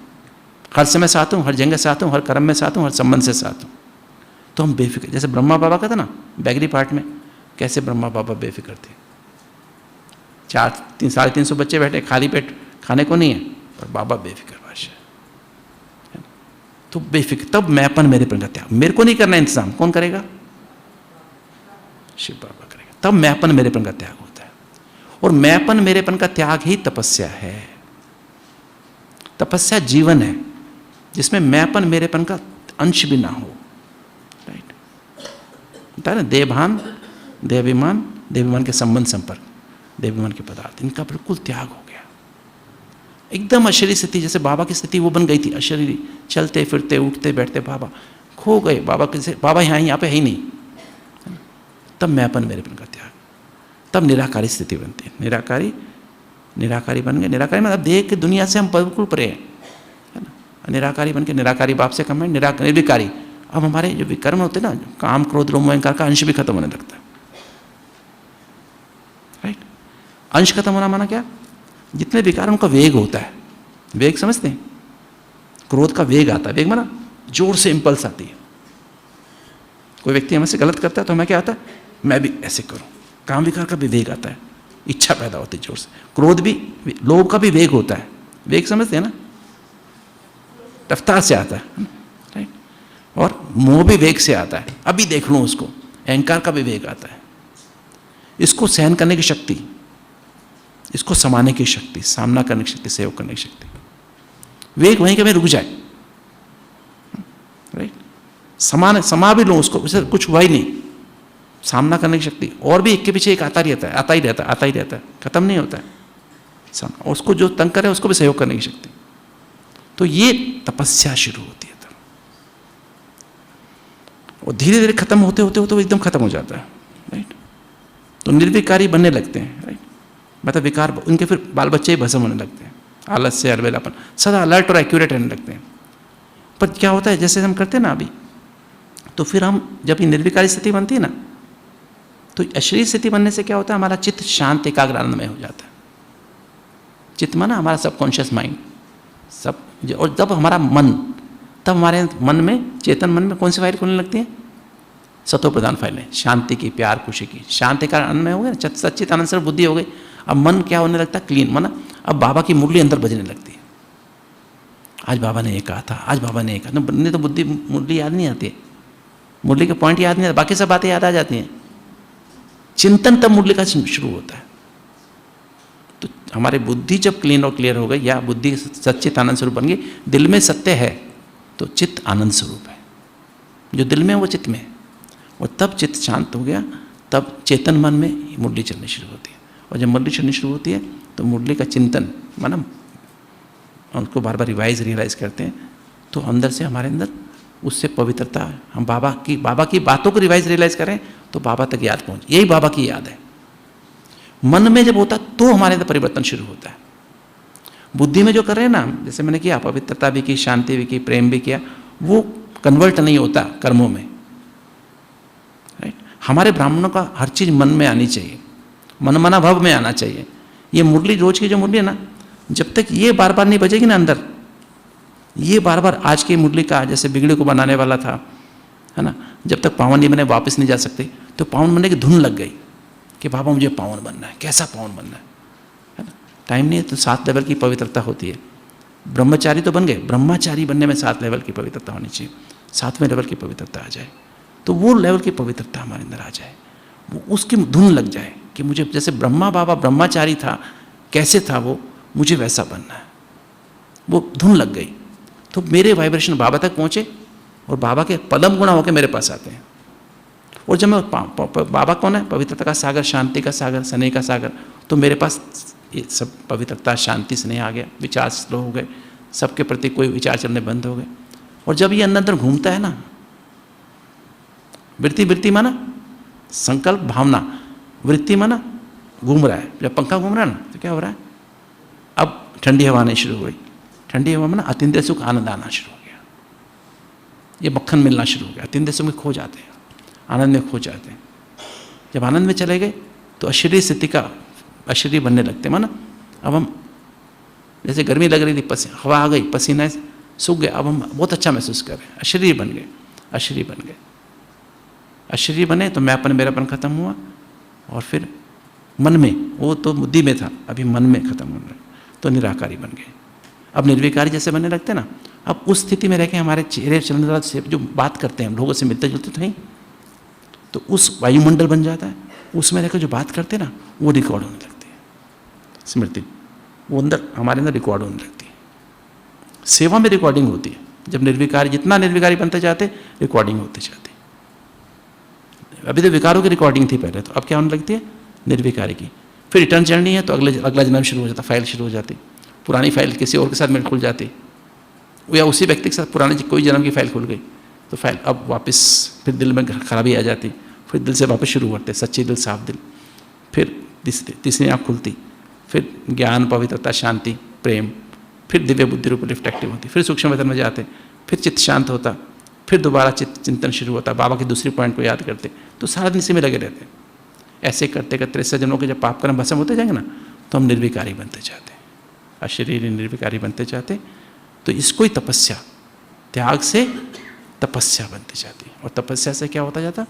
हर समय साथ हूँ, हर जगह साथ हूँ, हर कर्म में साथ हूँ, हर संबंध से साथ हूँ। तो हम बेफिक्र, जैसे ब्रह्मा बाबा का था ना बैगरी पार्ट में, कैसे ब्रह्मा बाबा बेफिक्र थे। 350 बच्चे बैठे, खाली पेट, खाने को नहीं है, पर बाबा बेफिक्र बादशाह। तो बेफिक्र, तब मैंपन मेरेपन का त्याग। मेरे को नहीं करना इंतजाम, कौन करेगा? शिव बाबा करेगा। तब मैंपन मेरेपन का त्याग होता है। और मैंपन मेरेपन का त्याग ही तपस्या है। तपस्या जीवन है जिसमें मैंपन मेरेपन का अंश भी ना हो। राइट? होता है ना, देवभान, देवाभिमान के संबंध संपर्क, देवाभिमान के पदार्थ, इनका बिल्कुल त्याग हो गया। एकदम अशरीरी स्थिति, जैसे बाबा की स्थिति वो बन गई थी अशरीरी, चलते फिरते उठते बैठते बाबा खो गए। बाबा यहाँ पे है ही नहीं। तब मैंपन मेरेपन का त्याग, तब निराकारी स्थिति बनती है। निराकारी बन गए। निराकारी मतलब देह की दुनिया से हम बिल्कुल परे हैं, है ना। निराकारी बन के निराकारी बाप से कम है, निर्विकारी। अब हमारे जो विकर्म होते हैं ना, काम क्रोध लोभ अहंकार का अंश भी खत्म होने लगता है। राइट? अंश खत्म होना माना क्या? जितने विकार उनका वेग होता है। वेग समझते हैं? क्रोध का वेग आता है। वेग माना जोर से इंपल्स आती है। कोई व्यक्ति हमसे गलत करता है तो हमें क्या आता है, मैं भी ऐसे करूं। काम विकार का भी वेग आता है, इच्छा पैदा होती है जोर से। क्रोध भी, लोभ का भी वेग होता है। वेग समझते हैं ना, रफ्तार से आता है। राइट? और मोह भी वेग से आता है, अभी देख लूँ उसको, अहंकार का भी वेग आता है, इसको सहन करने की शक्ति, इसको समाने की शक्ति, सामना करने की शक्ति, सहयोग करने की शक्ति। वेग वहीं कहीं रुक जाए, राइट, समा भी लो उसको, उसे कुछ हुआ ही नहीं, सामना करने की शक्ति, और भी एक के पीछे एक आता रहता है, आता ही रहता है, आता ही रहता है, खत्म नहीं होता है। उसको जो तंग करे उसको भी सहयोग करने की शक्ति। तो ये तपस्या शुरू होती है तब, और धीरे धीरे खत्म होते होते होते एकदम खत्म हो जाता है, राइट। तो निर्विकारी बनने लगते हैं, राइट, मतलब विकार, उनके फिर बाल बच्चे ही भस्म होने लगते हैं, आलस से, अलबेलापन, सदा अलर्ट और एक्यूरेट रहने लगते हैं। पर क्या होता है, जैसे हम करते हैं ना अभी, तो फिर हम जब ये निर्विकारी स्थिति बनती है ना, तो अशरीर स्थिति बनने से क्या होता है, हमारा चित्त शांत, एकाग्र, आनंदमय हो जाता है। चित्त माना हमारा सबकॉन्शियस माइंड, सब, और जब हमारा मन, तब हमारे मन में, चेतन मन में कौन सी फाइल खुलने लगती है, सतो प्रधान फाइलें, शांति की, प्यार, खुशी की, शांति का आनंद में हो गया, सच्चित आनंद से बुद्धि हो गई। अब मन क्या होने लगता है, क्लीन, माना अब बाबा की मुरली अंदर बजने लगती है, आज बाबा ने ये कहा था, आज बाबा ने ये कहा, नहीं तो बुद्धि, मुरली याद नहीं आती है, मुरली के पॉइंट याद नहीं आते, बाकी सब बातें याद आ जाती हैं, चिंतन तब मुरली का शुरू होता है। तो हमारी बुद्धि जब क्लीन और क्लियर हो गई, या बुद्धि सच्चित आनंद स्वरूप बन गई, दिल में सत्य है, तो चित्त आनंद स्वरूप है, जो दिल में है वो चित्त में है, और तब चित्त शांत हो गया, तब चेतन मन में मुरली चलनी शुरू होती है। और जब मुरली चलनी शुरू होती है तो मुरली का चिंतन, माना उनको बार बार रियलाइज करते हैं, तो अंदर से हमारे अंदर उससे पवित्रता, हम बाबा की बातों को रियलाइज करें तो बाबा तक याद पहुँच, यही बाबा की याद है। मन में जब होता तो हमारे अंदर परिवर्तन शुरू होता है। बुद्धि में जो कर रहे हैं ना, जैसे मैंने किया, पवित्रता भी की, शांति भी की, प्रेम भी किया, वो कन्वर्ट नहीं होता कर्मों में, राइट। हमारे ब्राह्मणों का हर चीज़ मन में आनी चाहिए, मन मना भव में आना चाहिए। ये मुरली, रोज की जो मुरली है ना, जब तक ये बार बार नहीं बजेगी ना अंदर, ये बार बार, आज की मुरली का जैसे बिगड़ी को बनाने वाला था, है ना, जब तक पावन नहीं बने वापस नहीं जा सकते, तो पावन बनने की धुन लग गई कि बाबा मुझे पावन बनना है, कैसा पावन बनना है ना, टाइम नहीं है। तो 7 लेवल की पवित्रता होती है। ब्रह्मचारी तो बन गए, ब्रह्मचारी बनने में 7 लेवल की पवित्रता होनी चाहिए, 7वें लेवल की पवित्रता आ जाए, तो वो लेवल की पवित्रता हमारे अंदर आ जाए, वो उसकी धुन लग जाए कि मुझे, जैसे ब्रह्मा बाबा ब्रह्मचारी था, कैसे था वो, मुझे वैसा बनना है, वो धुन लग गई, तो मेरे वाइब्रेशन बाबा तक पहुँचे, और बाबा के पदम गुणा होकर मेरे पास आते हैं। और जब मैं बाबा कौन है, पवित्रता का सागर, शांति का सागर, स्नेह का सागर, तो मेरे पास ये सब पवित्रता, शांति, स्नेह आ गया, विचार स्लो हो गए, सबके प्रति कोई विचार चलने बंद हो गए। और जब ये अंदर घूमता है ना, वृत्ति माना संकल्प, भावना, वृत्ति माना घूम रहा है, जब पंखा घूम रहा है ना, तो क्या हो रहा है, अब ठंडी हवा आनी शुरू हो गई, ठंडी हवा माना अतीन्द्रिय सुख, आनंद आना शुरू हो गया, ये मक्खन मिलना शुरू हो गया, अतीन्द्रिय सुख में खो जाते हैं, आनंद में खो जाते हैं। जब आनंद में चले गए तो अशरीरी स्थिति का, अशरीरी बनने लगते हैं, माना अब हम, जैसे गर्मी लग रही थी, हवा आ गई, पसीना सूख गया, अब हम बहुत अच्छा महसूस कर रहे हैं, अशरीरी बन गए, अशरीरी बन गए, अशरीरी बने तो मैं अपने, मेरापन खत्म हुआ, और फिर मन में, वो तो बुद्धि में था, अभी मन में खत्म हो रहा है, तो निराकारी बन गए। अब निर्विकारी जैसे बनने लगते ना, अब उस स्थिति में रह के हमारे चेहरे चलने वाले से जो बात करते हैं, हम लोगों से मिलते जुलते तो नहीं, तो उस वायुमंडल बन जाता है, उसमें रहकर जो बात करते हैं ना, वो रिकॉर्ड होने लगती है, स्मृति, वो अंदर, हमारे अंदर रिकॉर्ड होने लगती है। सेवा में रिकॉर्डिंग होती है, जब निर्विकारी, जितना निर्विकारी बनते जाते, रिकॉर्डिंग होती जाती। अभी तो विकारों की रिकॉर्डिंग थी पहले, तो अब क्या होने लगती है, निर्विकारी की। फिर रिटर्न जर्नी है, तो अगला जन्म शुरू हो जाता, फाइल शुरू हो जाती, पुरानी फाइल किसी और के साथ मिल खुल जाती, या उसी व्यक्ति के साथ पुरानी कोई जन्म की फाइल खुल गई, तो फाइल अब वापस फिर दिल में खराबी आ जाती, फिर दिल से वापस शुरू करते, सच्चे दिल, साफ दिल, फिर तीसरी आँख खुलती, फिर ज्ञान, पवित्रता, शांति, प्रेम, फिर दिव्य बुद्धि रूप लिफ्ट एक्टिव होती, फिर सूक्ष्म वेतन में जाते, फिर चित्त शांत होता, फिर दोबारा चिंतन शुरू होता, बाबा की दूसरी पॉइंट को याद करते, तो सारा दिन इसी में लगे रहते। ऐसे करते करते 63 जन्मों के जब पाप कर्म भस्म होते जाएंगे ना, तो हम निर्विकारी बनते जाते, अशरीरी निर्विकारी बनते जाते। तो इसको ही तपस्या, त्याग से तपस्या बनती जाती है। और तपस्या से क्या होता जाता,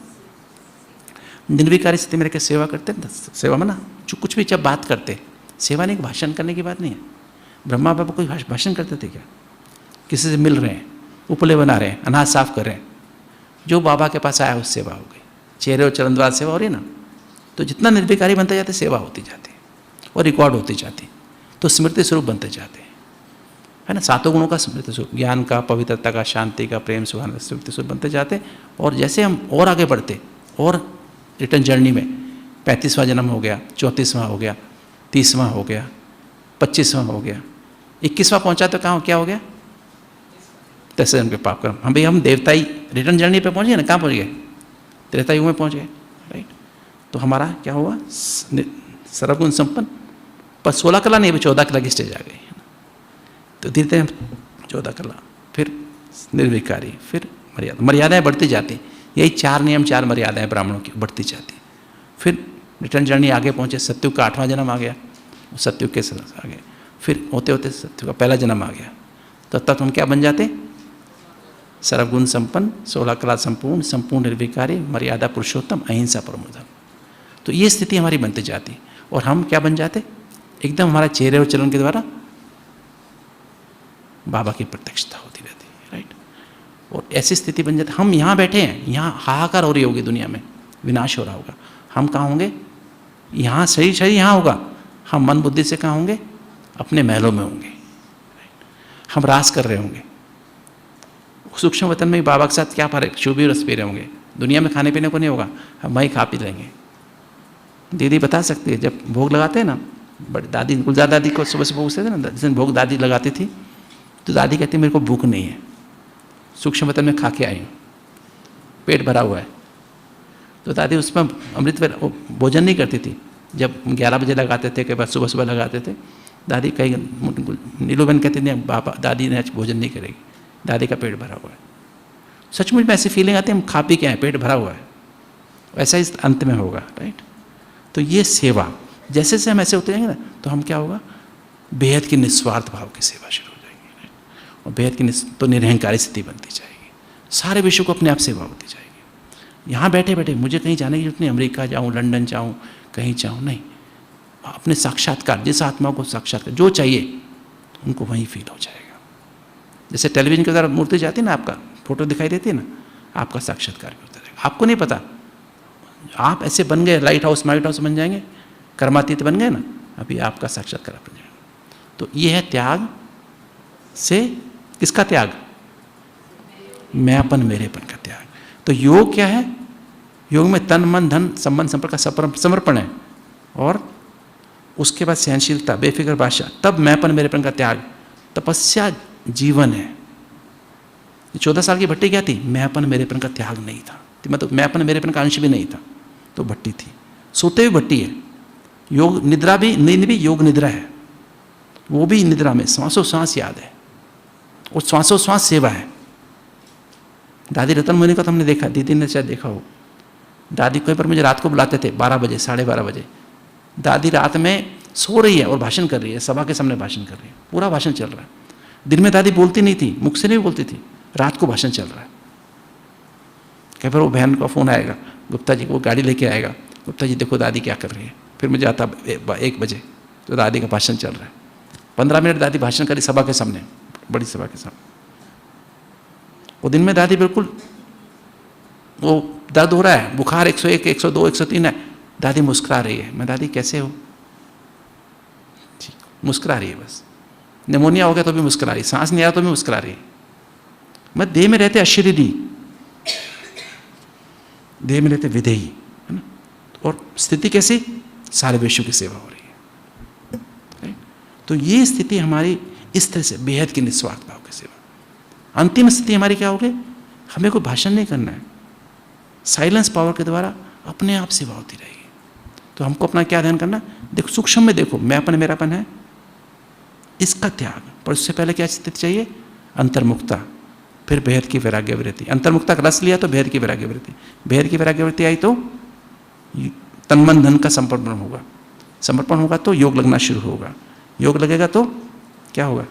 निर्विकारी स्थिति में रहकर सेवा करते हैं। सेवा में ना जो कुछ भी जब बात करते, सेवा नहीं, भाषण करने की बात नहीं है। ब्रह्मा बाबा कोई भाषण करते थे क्या? किसी से मिल रहे हैं, उपले बना रहे हैं, अनाज साफ कर रहे हैं, जो बाबा के पास आया उस सेवा हो गई, चेहरे और चरण द्वारा सेवा हो रही ना, तो जितना निर्विकारी बनते जाते सेवा होती जाती और रिकॉर्ड होती जाती, तो स्मृति स्वरूप बनते जाते हैं, है ना। सातों गुणों का स्मृति स्वरूप, ज्ञान का, पवित्रता का, शांति का, प्रेम सुहान स्मृति स्वरूप बनते जाते। और जैसे हम और आगे बढ़ते और रिटर्न जर्नी में 35वां जन्म हो गया, 34वां हो गया, 30वां हो गया, 25वां हो गया, 21वां पहुंचा तो कहाँ क्या हो गया? 10 जन्म के पाप कर्म। हम देवताई रिटर्न जर्नी पे पहुंच गए ना, कहाँ पहुंच गए? त्रेता युग में पहुंच गए, राइट। तो हमारा क्या हुआ? सर्वगुण संपन्न, पर 16 कला नहीं, 14 कला की स्टेज आ गई, तो धीरे धीरे 14 कला, फिर निर्विकारी, फिर मर्यादा, मर्यादाएं बढ़ती जाती। यही 4 नियम 4 मर्यादाएं ब्राह्मणों की बढ़ती जाती। फिर रिटर्न जर्नी आगे पहुंचे, सत्युग का 8वां जन्म आ गया, सत्युग के आ गए, फिर होते होते सत्युग का पहला जन्म आ गया। तो तब हम क्या बन जाते? सर्वगुण संपन्न, 16 कला संपूर्ण, संपूर्ण निर्विकारी, मर्यादा पुरुषोत्तम, अहिंसा परमो धर्म। तो ये स्थिति हमारी बनती जाती और हम क्या बन जाते? एकदम हमारा चेहरे और चरण के द्वारा बाबा की प्रत्यक्षता होती रहती है, राइट। और ऐसी स्थिति बन जाती, हम यहाँ बैठे हैं, यहाँ हाहाकार हो रही होगी दुनिया में, विनाश हो रहा होगा, हम कहाँ होंगे? यहाँ शरीर शरीर यहाँ होगा, हम मन बुद्धि से कहाँ होंगे? अपने महलों में होंगे, हम रास कर रहे होंगे। सूक्ष्म वतन में बाबा के साथ क्या फर्क? शुभी रस पी रहे होंगे, दुनिया में खाने पीने को नहीं होगा, हम वहीं खा पी लेंगे। दीदी बता सकती है, जब भोग लगाते हैं ना, बड़ी दादी गुलजार दादी को सुबह सुबह पूछते थे ना, जिस दिन भोग दादी लगाती थी, तो दादी कहती मेरे को भूख नहीं है, सूक्ष्म वतन में खा के आई हूँ, पेट भरा हुआ है। तो दादी उसमें अमृत भोजन नहीं करती थी। जब 11 बजे लगाते थे, कई बार सुबह सुबह लगाते थे, दादी कई नीलूबेन कहती नहीं बाबा दादी ने आज भोजन नहीं करेगी, दादी का पेट भरा हुआ है। सचमुच में ऐसी फीलिंग आती है, हम खा पी के आए, पेट भरा हुआ है, ऐसा ही अंत में होगा, राइट। तो ये सेवा, जैसे जैसे हम ऐसे होते जाएंगे ना, तो हम क्या होगा? बेहद की निस्वार्थ भाव की सेवा शुरू हो जाएगी, राइट। और बेहद की तो निरहंकारी स्थिति बनती जाएगी, सारे विश्व को अपने आप सेवा होती जाएगी। यहाँ बैठे बैठे मुझे कहीं जाने की जरूरत नहीं, अमेरिका जाऊँ, लंदन जाऊँ, कहीं जाऊँ, नहीं। अपने साक्षात्कार, जिस आत्मा को साक्षात्कार जो चाहिए उनको वहीं फील हो जाएगा। जैसे टेलीविजन के द्वारा मूर्ति जाती है ना, आपका फोटो दिखाई देती है ना, आपका साक्षात्कार भी होता रहेगा। आपको नहीं पता, आप ऐसे बन गए, लाइट हाउस माइट हाउस बन जाएंगे, कर्मातीत बन गए ना, अभी आपका साक्षात्कार बन जाएगा। तो ये है त्याग से, किसका त्याग? मैंपन मेरेपन का त्याग। तो योग क्या है? योग में तन मन धन संबंध संपर्क का समर्पण है, और उसके बाद सहनशीलता, बेफिक्र भाषा, तब मैंपन मेरेपन का त्याग, तपस्या जीवन है। 14 साल की भट्टी क्या थी? मैंपन मेरेपन का त्याग नहीं था, मतलब मैंपन मेरेपन का अंश भी नहीं था, तो भट्टी थी। सोते हुए भट्टी है। योग निद्रा भी, नींद भी योग निद्रा है, वो भी निद्रा में श्वासों श्वास याद है, और श्वासों श्वास सेवा है। दादी रतन मुनि का तो हमने देखा, दीदी ने शायद देखा हो। दादी कई पर मुझे रात को बुलाते थे 12 बजे, 12:30 बजे। दादी रात में सो रही है और भाषण कर रही है, सभा के सामने भाषण कर रही है, पूरा भाषण चल रहा है। दिन में दादी बोलती नहीं थी, मुख से नहीं बोलती थी, रात को भाषण चल रहा है। कई बार वो बहन का फ़ोन आएगा, गुप्ता जी को, वो गाड़ी लेके आएगा, गुप्ता जी देखो दादी क्या कर रही है। फिर मुझे आता 1 बजे, तो दादी का भाषण चल रहा है। 15 मिनट दादी भाषण करी सभा के सामने, बड़ी सभा के सामने। वो दिन में दादी बिल्कुल, वो दर्द हो रहा है, बुखार 101, 102, 103 है, दादी मुस्कुरा रही है। मैं दादी कैसे हो? मुस्कुरा रही है बस। निमोनिया हो गया तो भी मुस्कुरा रही, सांस नहीं आया तो भी मुस्कुरा रही है। मैं देह में रहते अशरीरी, देह में रहते विधेयी, है ना। और स्थिति कैसी? सारे विश्व की सेवा हो रही है। तो ये स्थिति हमारी इस तरह से बेहद की निस्वार्थ भाव की सेवा। अंतिम स्थिति हमारी क्या होगी? हमें कोई भाषण नहीं करना है, साइलेंस पावर के द्वारा अपने आप सेवा होती रहेगी। तो हमको अपना क्या ध्यान करना? देखो सूक्ष्म में देखो, मैंपन मेरापन है, इसका त्याग। पर उससे पहले क्या स्थिति चाहिए? अंतर्मुखता, फिर भेद की वैराग्य वृत्ति। अंतर्मुखता का रस लिया तो भेद की वैराग्य वृत्ति, भेद की वैराग्य वृत्ति आई तो तन धन का समर्पण होगा, समर्पण होगा तो योग लगना शुरू होगा, योग लगेगा तो क्या होगा?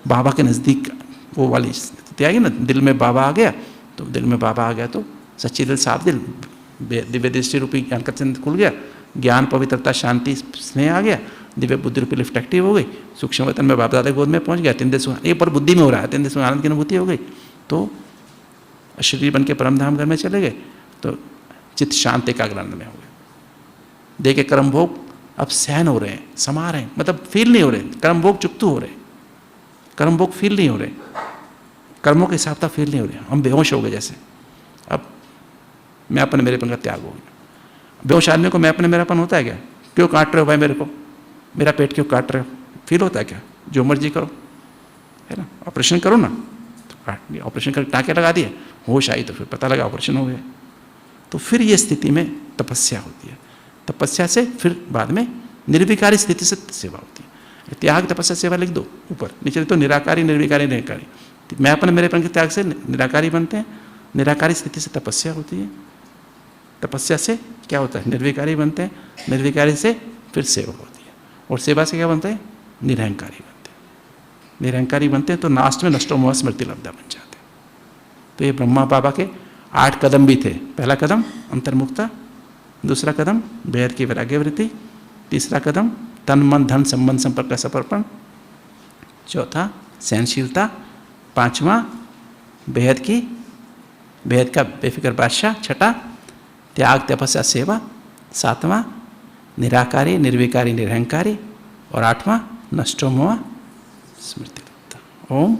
बाबा के नज़दीक वो वाली स्थिति आएगी ना, दिल में बाबा आ गया, तो दिल में बाबा आ गया तो सच्ची दिल, साफ दिल, दिव्य दृष्टि रूपी ज्ञान का चंद्र खुल गया, ज्ञान पवित्रता शांति स्नेह आ गया, दिव्य बुद्धि रूपी लिफ्ट एक्टिव हो गई, सूक्ष्म वतन में बाप दादा गोद में पहुंच गया, 3 देशों एक पर बुद्धि में हो रहा है, 3 देशों आनंद की अनुभूति हो गई। तो शरीर बन के परम धाम घर में चले गए तो चित्त शांत एकाग्र आनंद में हो गए। देह के कर्म भोग अब सहन हो रहे हैं, समा रहे हैं, मतलब फील नहीं हो रहे, कर्म भोग चुकतू हो रहे, कर्म भोग फील नहीं हो रहे, कर्मों के हिसाब से फील नहीं हो रहे, हम बेहोश हो गए जैसे। अब मैं अपने मेरेपन का त्याग हो गया। बेहोश आदमी को मैं अपने मेरापन होता है क्या? क्यों काट रहे हो भाई मेरे को, मेरा पेट क्यों काट रहे हो, फील होता है क्या? जो मर्जी करो, है ना, ऑपरेशन करो ना, तो काट दिया, ऑपरेशन करके टाँके लगा दिए, होश आई तो फिर पता लगा ऑपरेशन हो गया। तो फिर ये स्थिति में तपस्या होती है, तपस्या से फिर बाद में निर्विकारी स्थिति से सेवा होती है। त्याग तपस्या सेवा लिख दो ऊपर, नीचे तो निराकारी निर्विकारी निर्विकारी। मैं अपने मेरेपन के त्याग से निराकारी बनते हैं, निराकारी स्थिति से तपस्या होती है, तपस्या से क्या होता है? निर्विकारी बनते हैं, निर्विकारी से फिर सेवा होती है, और सेवा से क्या बनते हैं? निरहंकारी बनते हैं। निरहंकारी बनते हैं तो नास्ट में नष्टो मोह स्मृति लब्धा बन जाते हैं। तो ये ब्रह्मा बाबा के 8 कदम भी थे। पहला कदम अंतर्मुक्ता, दूसरा कदम बेहद की वैराग्य वृत्ति, तीसरा कदम तन मन धन संबंध संपर्क का समर्पण, चौथा सहनशीलता, पांचवा बेहद का बेफिक्र बादशाह, छठा त्याग तपस्या सेवा, सातवां निराकारी निर्विकारी निरहंकारी, और आठवां नष्टो मोह स्मृति। ओम